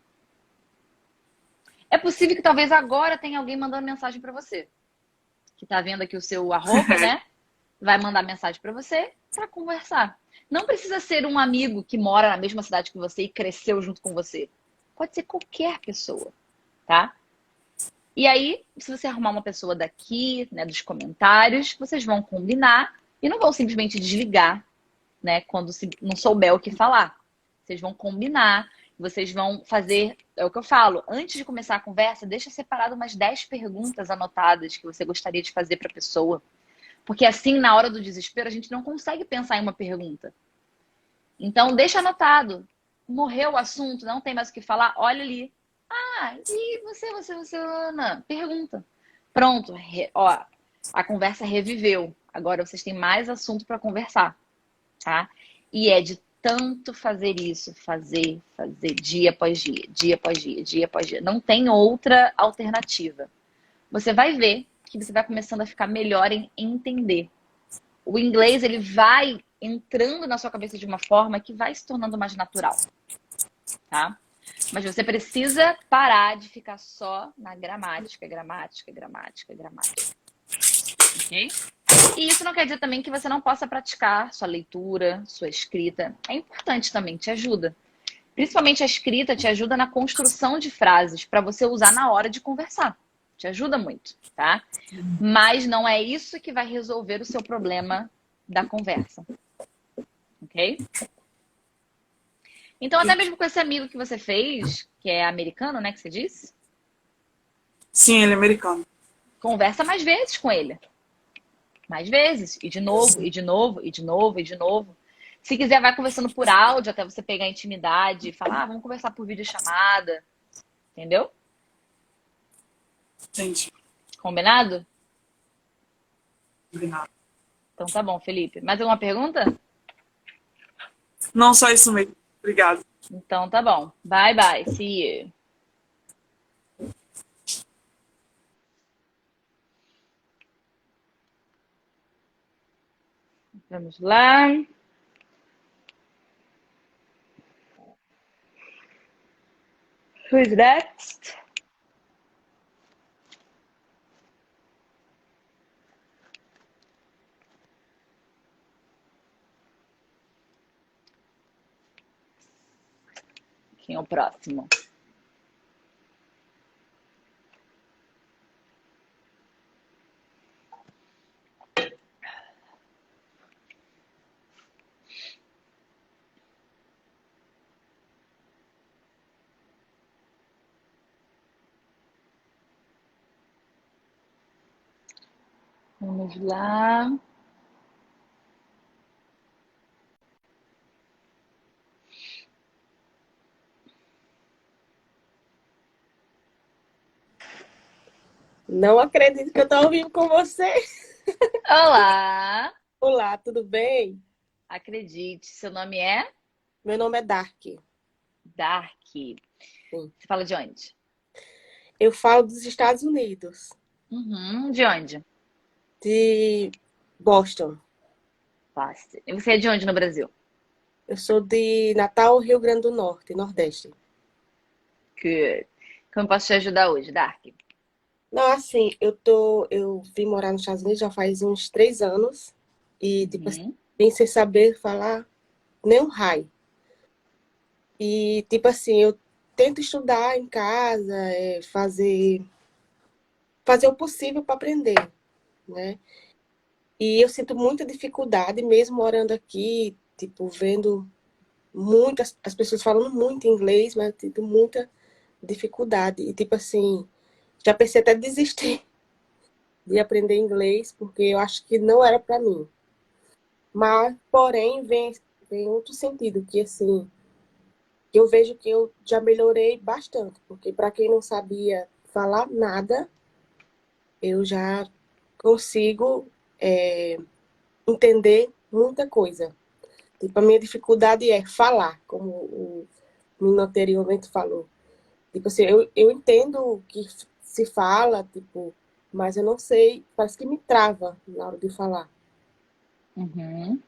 É possível que talvez agora tenha alguém mandando mensagem para você. Que tá vendo aqui o seu arroba, né? Vai mandar mensagem para você para conversar. Não precisa ser um amigo que mora na mesma cidade que você e cresceu junto com você. Pode ser qualquer pessoa, tá? E aí, se você arrumar uma pessoa daqui, né, dos comentários, vocês vão combinar e não vão simplesmente desligar, né, quando não souber o que falar. Vocês vão combinar, vocês vão fazer, é o que eu falo, antes de começar a conversa, deixa separado umas 10 perguntas anotadas que você gostaria de fazer para a pessoa. Porque assim, na hora do desespero, a gente não consegue pensar em uma pergunta. Então, deixa anotado. Morreu o assunto, não tem mais o que falar, olha ali. Ah, e você, Ana? Pergunta. Pronto, ó, a conversa reviveu. Agora vocês têm mais assunto para conversar, tá? E é de tanto fazer isso, fazer, dia após dia, dia após dia, dia após dia. Não tem outra alternativa. Você vai ver que você vai começando a ficar melhor em entender. O inglês, ele vai entrando na sua cabeça de uma forma que vai se tornando mais natural, tá? Mas você precisa parar de ficar só na gramática, gramática, gramática, gramática. Ok? E isso não quer dizer também que você não possa praticar sua leitura, sua escrita. É importante também, te ajuda. Principalmente a escrita te ajuda na construção de frases para você usar na hora de conversar. Te ajuda muito, tá? Mas não é isso que vai resolver o seu problema da conversa. Ok? Então, até mesmo com esse amigo que você fez, que é americano, né, que você disse? Sim, ele é americano. Conversa mais vezes com ele. Mais vezes. E de novo, e de novo, e de novo, e de novo. Se quiser, vai conversando por áudio até você pegar intimidade e falar, vamos conversar por videochamada. Entendeu? Gente, Combinado? obrigado. Então tá bom, Felipe. Mais alguma pergunta? Não só isso mesmo. Obrigado. Então tá bom. Bye, bye. See you. Vamos lá. Who's next? Quem é o próximo? Vamos lá. Não acredito que eu estou ao vivo com você. Olá. Olá, tudo bem? Acredite, seu nome é? Meu nome é Dark. Dark. Sim. Você fala de onde? Eu falo dos Estados Unidos, De onde? de Boston. Boston. E você é de onde no Brasil? Eu sou de Natal, Rio Grande do Norte, Nordeste. Good. Como posso te ajudar hoje, Dark? Não, assim, eu vim morar nos Estados Unidos já faz uns 3 anos e, tipo assim, Uhum. vim sem saber falar nem um hi. E, tipo assim, eu tento estudar em casa, fazer o possível para aprender, né? E eu sinto muita dificuldade, mesmo morando aqui, tipo, vendo muitas as pessoas falando muito inglês, mas eu sinto muita dificuldade. E, tipo assim, já pensei até desistir de aprender inglês, porque eu acho que não era para mim. Mas, porém, vem outro sentido, que assim, eu vejo que eu já melhorei bastante, porque para quem não sabia falar nada, eu já consigo entender muita coisa. Tipo, a minha dificuldade é falar, como o menino anteriormente falou. Tipo assim, eu entendo o que se fala, tipo, mas eu não sei, parece que me trava na hora de falar. Uhum.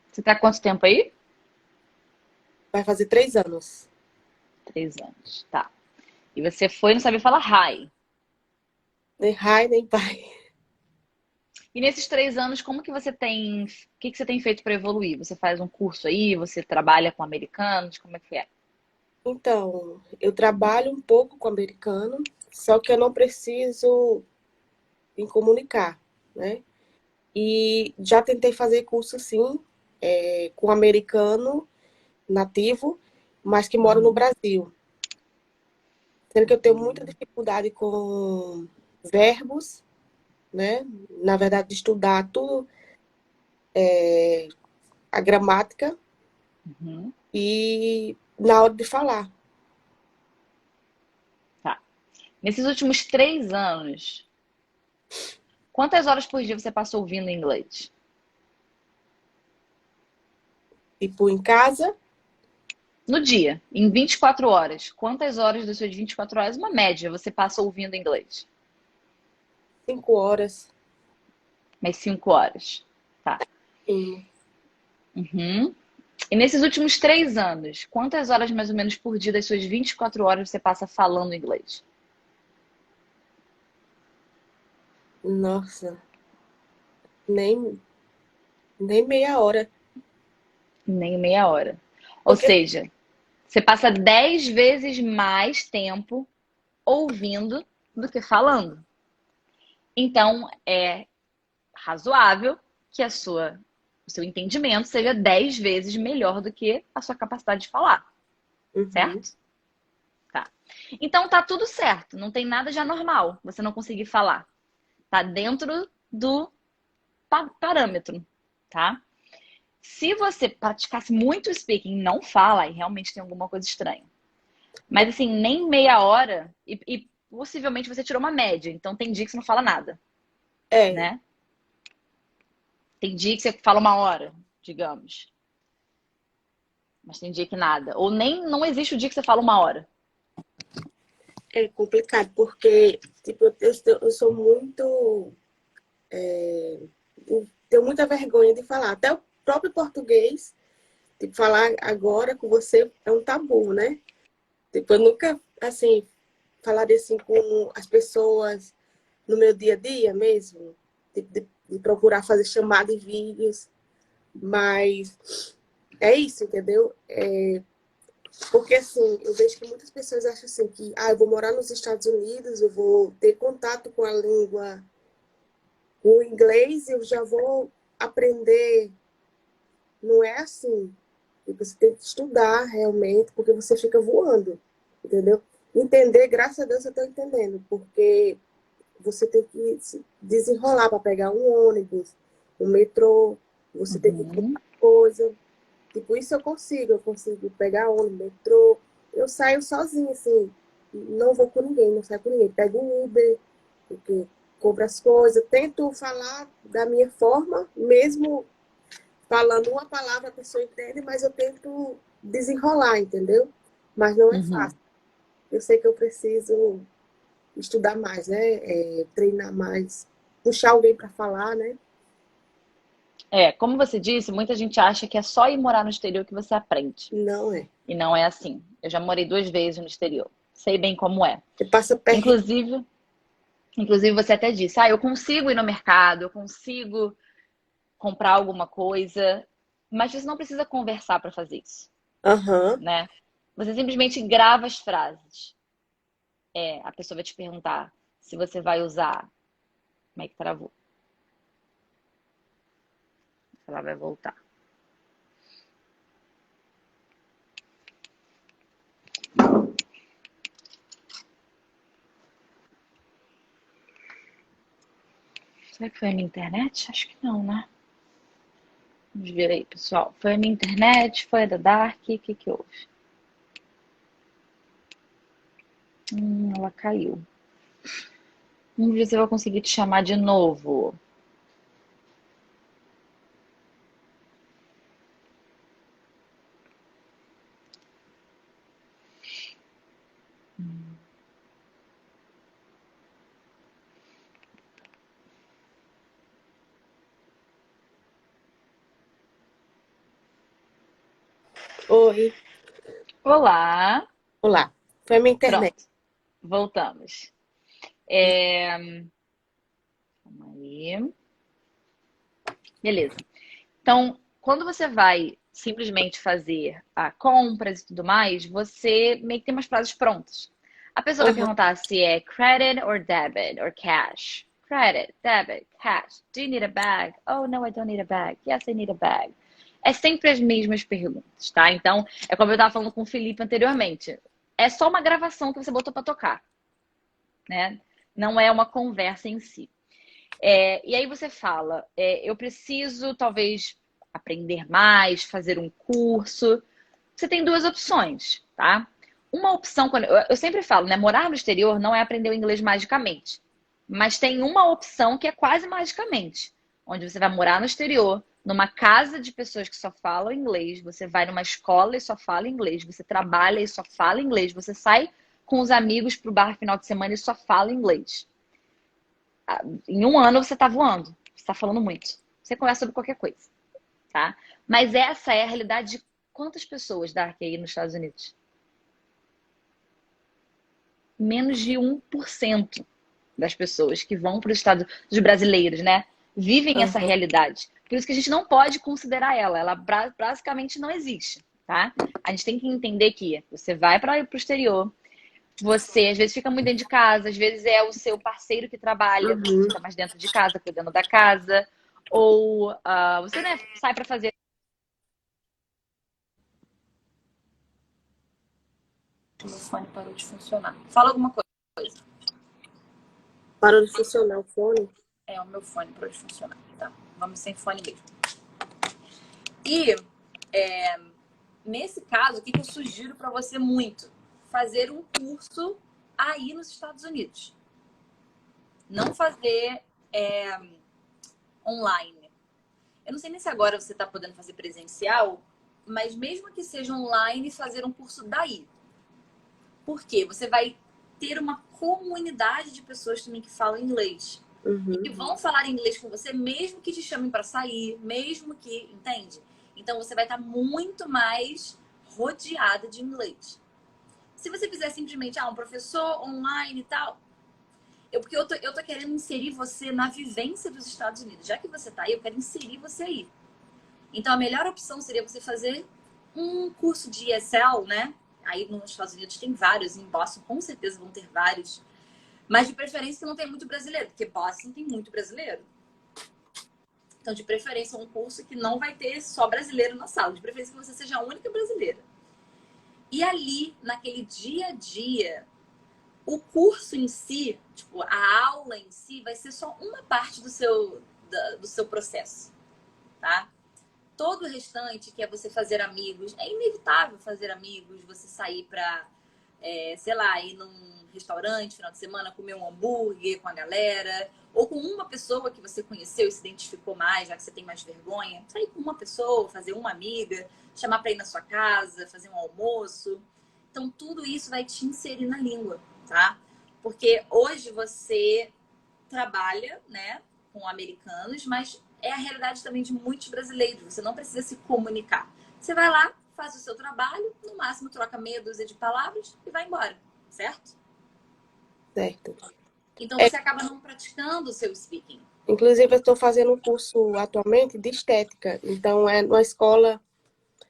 Você tá há quanto tempo aí? Vai fazer 3 anos. 3 anos. Tá. E você foi e não sabia falar hi. Nem pai, nem pai. E nesses 3 anos, como que você tem. O que que você tem feito para evoluir? Você faz um curso aí? Você trabalha com americanos? Como é que é? Então, eu trabalho um pouco com americano, só que eu não preciso me comunicar, né? E já tentei fazer curso, sim, com americano nativo, mas que mora no Uhum. Brasil. Sendo que eu tenho muita dificuldade com verbos, né? Na verdade, de estudar tudo, a gramática Uhum. e na hora de falar. Tá. Nesses últimos 3 anos, quantas horas por dia você passou ouvindo inglês? Tipo, em casa, No dia, em 24 horas, quantas horas das suas 24 horas, uma média, você passa ouvindo inglês? 5 horas. Mais 5 horas. Tá. Sim. Uhum. E nesses últimos 3 anos, quantas horas mais ou menos por dia das suas 24 horas você passa falando inglês? Nossa, nem, nem meia hora. Nem meia hora. Ou Porque, seja, você passa 10 vezes mais tempo ouvindo do que falando. Então, é razoável que o seu entendimento seja 10 vezes melhor do que a sua capacidade de falar, uhum, certo? Tá. Então tá tudo certo, não tem nada de anormal você não conseguir falar. Tá dentro do parâmetro, tá? Se você praticasse muito speaking e não fala, aí realmente tem alguma coisa estranha. Mas assim, nem meia hora e possivelmente você tirou uma média, então tem dia que você não fala nada, é, né? Tem dia que você fala uma hora, digamos. Mas tem dia que nada. Ou nem não existe o dia que você fala uma hora. é complicado, porque, tipo, eu sou muito, eu tenho muita vergonha de falar. Até o próprio português, tipo, falar agora com você é um tabu, né? Tipo, eu nunca, assim, falaria assim com as pessoas no meu dia a dia mesmo, tipo, de procurar fazer chamada e vídeos, mas é isso, entendeu? Porque assim, eu vejo que muitas pessoas acham assim que, eu vou morar nos Estados Unidos, eu vou ter contato com a língua, o inglês, eu já vou aprender. Não é assim. E você tem que estudar realmente, porque você fica voando, entendeu? Entender, graças a Deus eu estou entendendo, porque você tem que se desenrolar para pegar um ônibus, um metrô, você tem que Uhum. comprar coisa. Tipo, isso eu consigo pegar ônibus, metrô. Eu saio sozinha, assim, não vou com ninguém, não saio com ninguém. Pego o Uber, porque compro as coisas, tento falar da minha forma, mesmo falando uma palavra a pessoa entende, mas eu tento desenrolar, entendeu? Mas não é Uhum. fácil. Eu sei que eu preciso estudar mais, né? Treinar mais, puxar alguém para falar, né? Como você disse, muita gente acha que é só ir morar no exterior que você aprende. Não é. E não é assim. Eu já morei 2 vezes no exterior. Sei bem como é. Você passa perrengue. Inclusive, inclusive você até disse, eu consigo ir no mercado, eu consigo comprar alguma coisa, mas você não precisa conversar para fazer isso, Aham. né? Você simplesmente grava as frases. A pessoa vai te perguntar se você vai usar. Como é que travou? Ela vai voltar. Será que foi a minha internet? Acho que não, né? Vamos ver aí, pessoal. Foi a minha internet? Foi a da Dark? O que houve? Ela caiu. Vamos ver se eu vou conseguir te chamar de novo. Oi. Olá. Olá. Foi a minha internet. Pronto. Voltamos. Calma aí. Beleza. Então, quando você vai simplesmente fazer a compras e tudo mais, você meio que tem umas frases prontas. A pessoa vai Aham. perguntar se é credit or debit or cash. Credit, debit, cash. Do you need a bag? Oh, no, I don't need a bag. Yes, I need a bag. É sempre as mesmas perguntas, tá? Então, é como eu estava falando com o Felipe anteriormente. É só uma gravação que você botou para tocar, né? Não é uma conversa em si. E aí você fala, eu preciso talvez aprender mais, fazer um curso. Você tem duas opções, tá? Uma opção, eu sempre falo, né? Morar no exterior não é aprender o inglês magicamente. Mas tem uma opção que é quase magicamente, onde você vai morar no exterior, numa casa de pessoas que só falam inglês, você vai numa escola e só fala inglês, você trabalha e só fala inglês, você sai com os amigos pro bar final de semana e só fala inglês. Em um ano você tá voando, você tá falando muito. Você conversa sobre qualquer coisa, tá? Mas essa é a realidade de quantas pessoas, Dark, aí nos Estados Unidos? Menos de 1% das pessoas que vão para os Estados, dos brasileiros, né? Vivem essa Aham. realidade. Por isso que a gente não pode considerar ela. Ela basicamente não existe, tá? A gente tem que entender que você vai para o exterior, você às vezes fica muito dentro de casa, às vezes é o seu parceiro que trabalha, você Uhum. fica mais dentro de casa, cuidando da casa, ou você, né, sai para fazer. O meu fone parou de funcionar. Fala alguma coisa. Parou de funcionar o fone? O meu fone parou de funcionar. Tá, vamos sem fone mesmo. E nesse caso, o que eu sugiro para você muito? Fazer um curso aí nos Estados Unidos. Não fazer online. Eu não sei nem se agora você está podendo fazer presencial, mas mesmo que seja online, fazer um curso daí. Por quê? Você vai ter uma comunidade de pessoas também que falam inglês. E que Uhum. vão falar inglês com você, mesmo que te chamem para sair, mesmo que, entende? Então você vai estar muito mais rodeada de inglês. Se você fizer simplesmente um professor online e tal, porque eu tô querendo inserir você na vivência dos Estados Unidos. Já que você tá aí, eu quero inserir você aí. Então a melhor opção seria você fazer um curso de ESL, né? Aí nos Estados Unidos tem vários, em Boston com certeza vão ter vários. Mas de preferência que não tem muito brasileiro, porque Boston tem muito brasileiro. Então, de preferência, um curso que não vai ter só brasileiro na sala. De preferência que você seja a única brasileira. E ali, naquele dia a dia, o curso em si, tipo, a aula em si, vai ser só uma parte do seu processo, tá? Todo o restante, que é você fazer amigos, é inevitável fazer amigos, você sair pra, sei lá, ir num restaurante final de semana, comer um hambúrguer com a galera, ou com uma pessoa que você conheceu e se identificou mais, já que você tem mais vergonha. Sair com uma pessoa, fazer uma amiga, chamar pra ir na sua casa, fazer um almoço. Então, tudo isso vai te inserir na língua, tá? Porque hoje você trabalha, né, com americanos, mas é a realidade também de muitos brasileiros. Você não precisa se comunicar. Você vai lá, faz o seu trabalho, no máximo troca meia dúzia de palavras e vai embora, certo? Certo. Então você acaba não praticando o seu speaking. Inclusive, eu estou fazendo um curso atualmente de estética. Então, é numa escola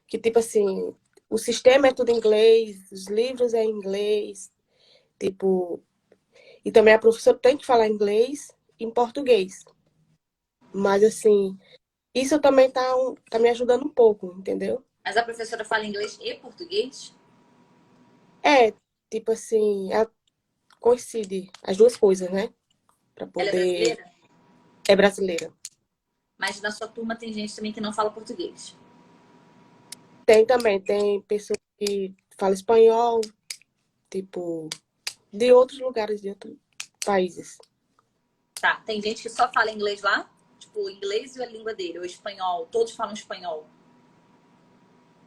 que, tipo assim, o sistema é tudo em inglês, os livros é em inglês, tipo... E também a professora tem que falar inglês e em português. Mas, assim, isso também tá me ajudando um pouco, entendeu? Mas a professora fala inglês e português? É, tipo assim, coincide as duas coisas, né? Pra Ela é poder... brasileira? É brasileira. Mas na sua turma tem gente também que não fala português. Tem também, tem pessoas que falam espanhol, tipo, de outros lugares, de outros países. Tá, tem gente que só fala inglês lá? Tipo, o inglês e a língua dele, ou espanhol. Todos falam espanhol.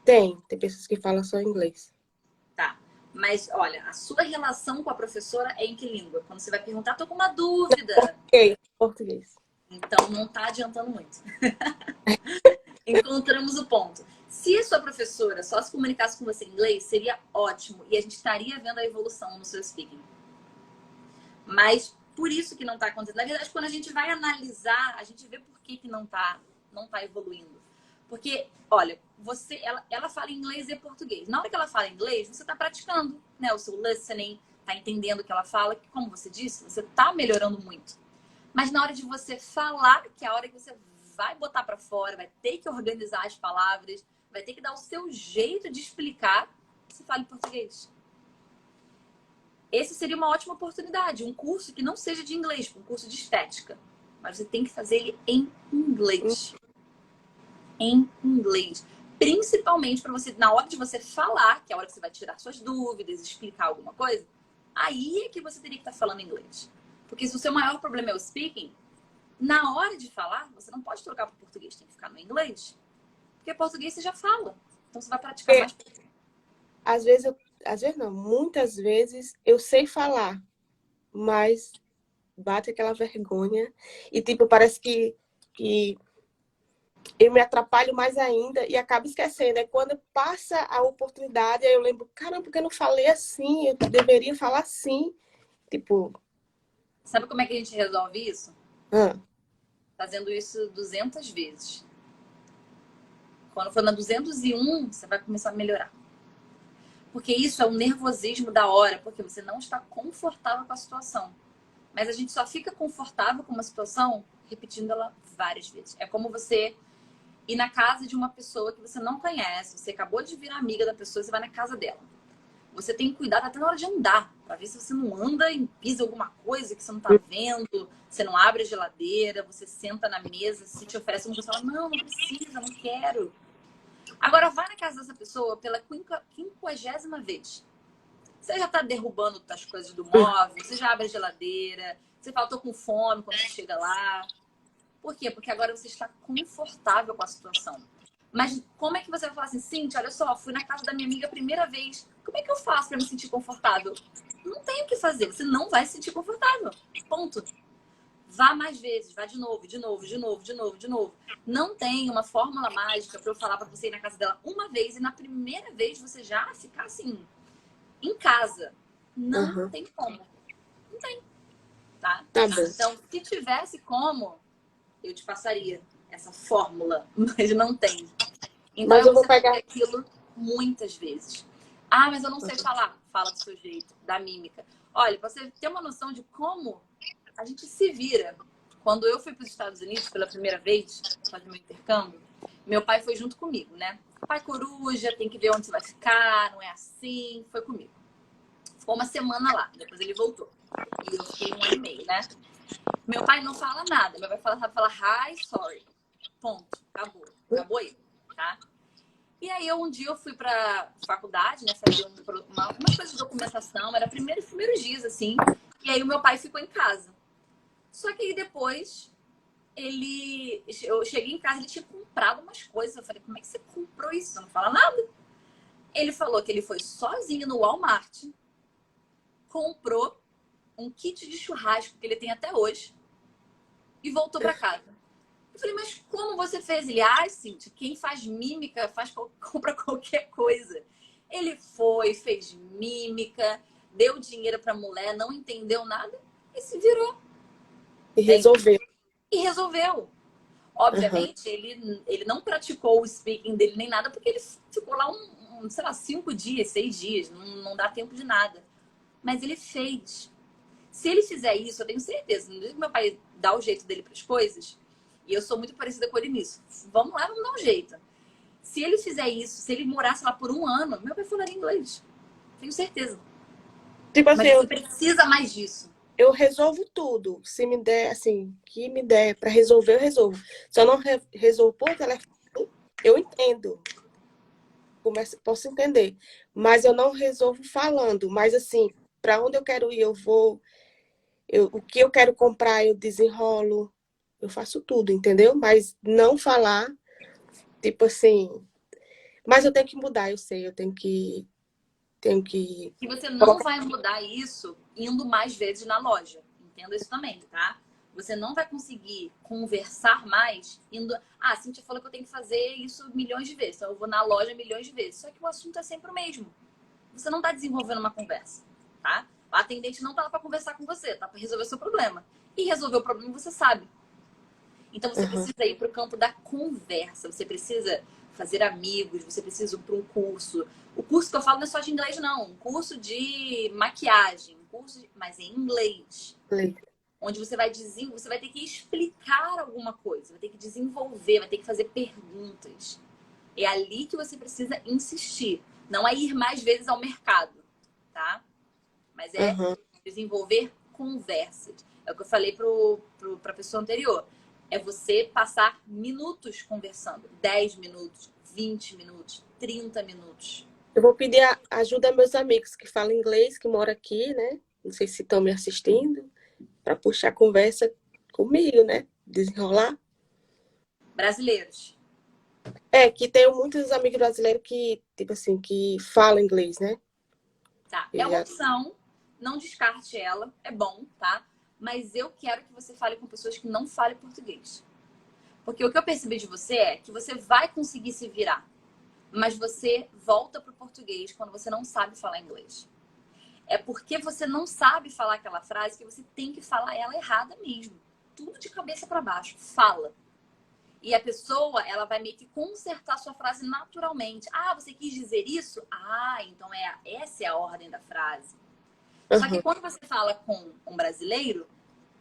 Tem pessoas que falam só inglês. Tá. Mas, olha, a sua relação com a professora é em que língua? Quando você vai perguntar, tô com uma dúvida. Ok, português. Então, não tá adiantando muito. Encontramos o ponto. Se a sua professora só se comunicasse com você em inglês, seria ótimo. E a gente estaria vendo a evolução no seu speaking. Mas, por isso que não tá acontecendo. Na verdade, quando a gente vai analisar, a gente vê por que não tá evoluindo. Porque, olha, ela fala inglês e português. Na hora que ela fala inglês, você está praticando, né? O seu listening, tá entendendo o que ela fala, que, como você disse, você tá melhorando muito. Mas na hora de você falar, que é a hora que você vai botar para fora, vai ter que organizar as palavras, vai ter que dar o seu jeito de explicar, você fala em português. Esse seria uma ótima oportunidade, um curso que não seja de inglês, um curso de estética. Mas você tem que fazer ele em inglês. Em inglês. Principalmente para você, na hora de você falar, que é a hora que você vai tirar suas dúvidas, explicar alguma coisa, aí é que você teria que estar falando inglês. Porque se o seu maior problema é o speaking, na hora de falar, você não pode trocar para o português, tem que ficar no inglês. Porque português você já fala. Então você vai praticar mais. Às vezes não, muitas vezes eu sei falar, mas bate aquela vergonha e tipo, parece que eu me atrapalho mais ainda e acabo esquecendo. É quando passa a oportunidade, aí eu lembro, caramba, porque eu não falei assim? Eu deveria falar assim. Tipo, Sabe como é que a gente resolve isso? ah, Fazendo isso 200 vezes. Quando for na 201, você vai começar a melhorar. Porque isso é um nervosismo da hora, porque você não está confortável com a situação. Mas a gente só fica confortável com uma situação repetindo ela várias vezes. É como você ir na casa de uma pessoa que você não conhece, você acabou de virar amiga da pessoa, você vai na casa dela. Você tem que cuidar até na hora de andar, para ver se você não anda e pisa alguma coisa que você não tá vendo, você não abre a geladeira, você senta na mesa, se te oferece uma coisa, você fala, não precisa, não quero. Agora vai na casa dessa pessoa pela 50ª vez. Você já tá derrubando as coisas do móvel, você já abre a geladeira, você fala, tô com fome quando você chega lá. Por quê? Porque agora você está confortável com a situação. Mas como é que você vai falar assim, Cíntia, olha só, fui na casa da minha amiga a primeira vez. Como é que eu faço para me sentir confortável? Não tem o que fazer, você não vai se sentir confortável. Ponto. Vá mais vezes, vá de novo, de novo, de novo, de novo, de novo. Não tem uma fórmula mágica para eu falar para você ir na casa dela uma vez e na primeira vez você já ficar assim, em casa. Não tem como. Não tem. Tá? tá bom. Então, se tivesse como, eu te passaria essa fórmula, mas não tem. Então, Mas eu vou pegar aquilo muitas vezes. Ah, mas eu não sei falar. Fala do seu jeito, da mímica. Olha, pra você ter uma noção de como a gente se vira. Quando eu fui para os Estados Unidos pela primeira vez, fazer meu intercâmbio, meu pai foi junto comigo, né? Pai coruja, tem que ver onde você vai ficar, não é assim. Foi comigo. Ficou uma semana lá, depois ele voltou. E eu fiquei 1 ano e meio, né? Meu pai não fala nada. Meu pai sabe falar hi, sorry. Ponto. Acabou. Acabou aí, tá? E aí, um dia eu fui pra faculdade, né? Fazer uma coisa de documentação. Era primeiros dias, assim. E aí, o meu pai ficou em casa. Só que aí, depois, eu cheguei em casa, ele tinha comprado umas coisas. Eu falei, como é que você comprou isso? Você não fala nada. Ele falou que ele foi sozinho no Walmart, comprou um kit de churrasco que ele tem até hoje e voltou pra casa. Eu falei, mas como você fez? Ele, Cíntia, quem faz mímica compra qualquer coisa. Ele foi, fez mímica, deu dinheiro pra mulher, não entendeu nada e se virou. E resolveu. E resolveu. Aham. Obviamente, ele não praticou o speaking dele nem nada, porque ele ficou lá sei lá, 5 dias, 6 dias, não dá tempo de nada. Mas ele fez. Se ele fizer isso, eu tenho certeza, no dia que meu pai dá o jeito dele para as coisas, e eu sou muito parecida com ele nisso, vamos lá, vamos dar um jeito. Se ele fizer isso, se ele morasse lá por 1 ano, meu pai falaria inglês. Tenho certeza. Tipo assim, Mas você precisa mais disso. eu resolvo tudo. Se me der, assim, que me der para resolver, eu resolvo. Se eu não resolvo por telefone, eu entendo. Posso entender. Mas eu não resolvo falando. Mas, assim, para onde eu quero ir, eu vou. O que eu quero comprar, eu desenrolo. Eu faço tudo, entendeu? Mas não falar, tipo assim. Mas eu tenho que mudar, eu sei. Eu tenho que E você não colocar. vai mudar isso indo mais vezes na loja. Entenda isso também, tá? Você não vai conseguir conversar mais indo. A Cintia falou que eu tenho que fazer isso milhões de vezes. Então eu vou na loja milhões de vezes. Só que o assunto é sempre o mesmo. Você não está desenvolvendo uma conversa, tá? O atendente não tá lá para conversar com você, tá para resolver o seu problema. E resolver o problema você sabe. Então você Aham. precisa ir para o campo da conversa. Você precisa fazer amigos, você precisa ir para um curso. O curso que eu falo não é só de inglês, não. Um curso de maquiagem, mas em inglês. Onde você vai ter que explicar alguma coisa, vai ter que desenvolver, vai ter que fazer perguntas. É ali que você precisa insistir. Não é ir mais vezes ao mercado, tá? Mas é Aham. desenvolver conversas. É o que eu falei pra pessoa anterior. É você passar minutos conversando. 10 minutos, 20 minutos, 30 minutos. Eu vou pedir ajuda a meus amigos que falam inglês, que moram aqui, né? Não sei se estão me assistindo, para puxar conversa comigo, né? Desenrolar. Brasileiros. É, que tenho muitos amigos brasileiros que, tipo assim, que falam inglês, né? Tá, é E uma opção, não descarte ela, é bom, tá? Mas eu quero que você fale com pessoas que não falem português. Porque o que eu percebi de você é que você vai conseguir se virar, mas você volta pro português quando você não sabe falar inglês. É porque você não sabe falar aquela frase que você tem que falar ela errada mesmo. Tudo de cabeça para baixo. Fala. E a pessoa, ela vai meio que consertar a sua frase naturalmente. Ah, você quis dizer isso? Ah, então essa é a ordem da frase. Só que Aham. quando você fala com um brasileiro,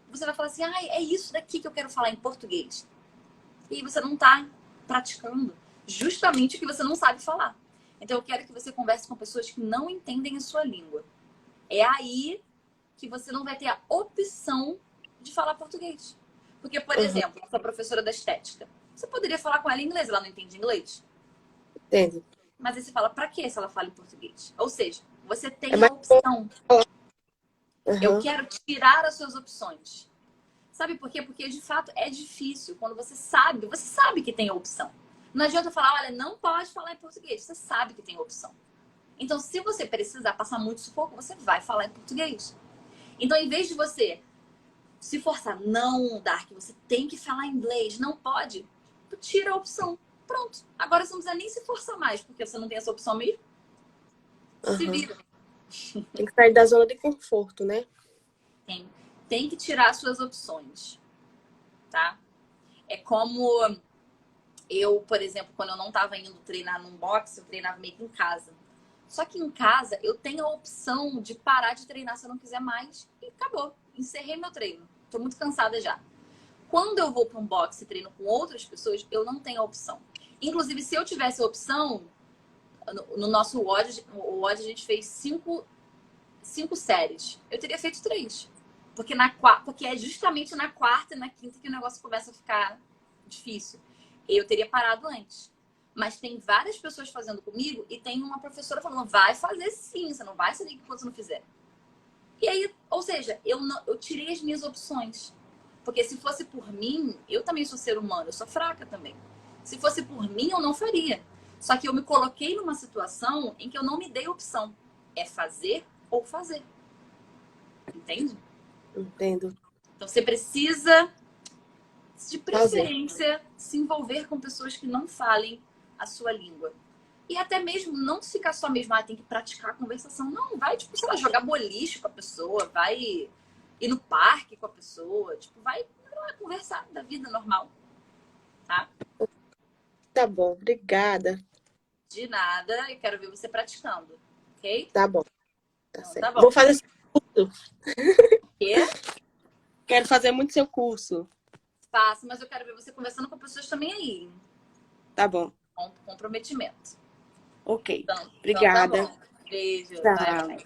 você vai falar assim, ah, é isso daqui que eu quero falar em português. E você não tá praticando justamente o que você não sabe falar. Então eu quero que você converse com pessoas que não entendem a sua língua. É aí que você não vai ter a opção de falar português. Porque, por Aham. exemplo, a sua professora da estética, você poderia falar com ela em inglês, ela não entende inglês. Entendo. Mas aí você fala, pra que se ela fala em português? Ou seja, você É tem a mais bom opção. falar. Eu Aham. quero tirar as suas opções. Sabe por quê? Porque de fato é difícil. Quando você sabe que tem a opção. Não adianta falar, olha, não pode falar em português. Você sabe que tem opção. Então, se você precisar passar muito sufoco, você vai falar em português. Então, em vez de você se forçar, não, Dark, você tem que falar inglês, não pode, tu tira a opção. Pronto. Agora você não precisa nem se forçar mais, porque você não tem essa opção mesmo. Se Aham. vira. Tem que sair da zona de conforto, né? Tem que tirar as suas opções, tá? É como eu, por exemplo, quando eu não estava indo treinar num boxe, eu treinava meio que em casa. Só que em casa eu tenho a opção de parar de treinar se eu não quiser mais e acabou. Encerrei meu treino. Tô muito cansada já. Quando eu vou para um boxe e treino com outras pessoas, eu não tenho a opção. Inclusive, se eu tivesse a opção, no nosso WOD a gente fez cinco séries. Eu teria feito 3. Porque é justamente na quarta e na quinta que o negócio começa a ficar difícil. Eu teria parado antes. Mas tem várias pessoas fazendo comigo e tem uma professora falando, vai fazer sim, você não vai sair enquanto você não fizer. E aí, ou seja, eu tirei as minhas opções. Porque se fosse por mim, eu também sou ser humano, eu sou fraca também. Se fosse por mim, eu não faria. Só que eu me coloquei numa situação em que eu não me dei opção. É fazer ou fazer. Entende? Entendo. Então você precisa De Fazer. preferência, se envolver com pessoas que não falem a sua língua. E até mesmo não ficar só mesmo, tem que praticar a conversação. Não, vai, tipo, sei lá, jogar boliche com a pessoa, vai ir no parque com a pessoa, tipo, vai conversar da vida normal, tá? Tá bom, obrigada. De nada, eu quero ver você praticando, ok? Tá bom, tá Então, tá certo. bom. Vou fazer seu curso. Quê? Quero fazer muito seu curso. Faço, mas eu quero ver você conversando com pessoas também aí, hein? Tá bom, Com comprometimento. ok. Então tá Obrigada. bom. Beijo, Tchau. bye.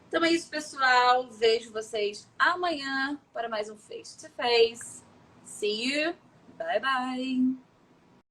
Então é isso, pessoal. Vejo vocês amanhã para mais um Face to Face. See you. Bye, bye.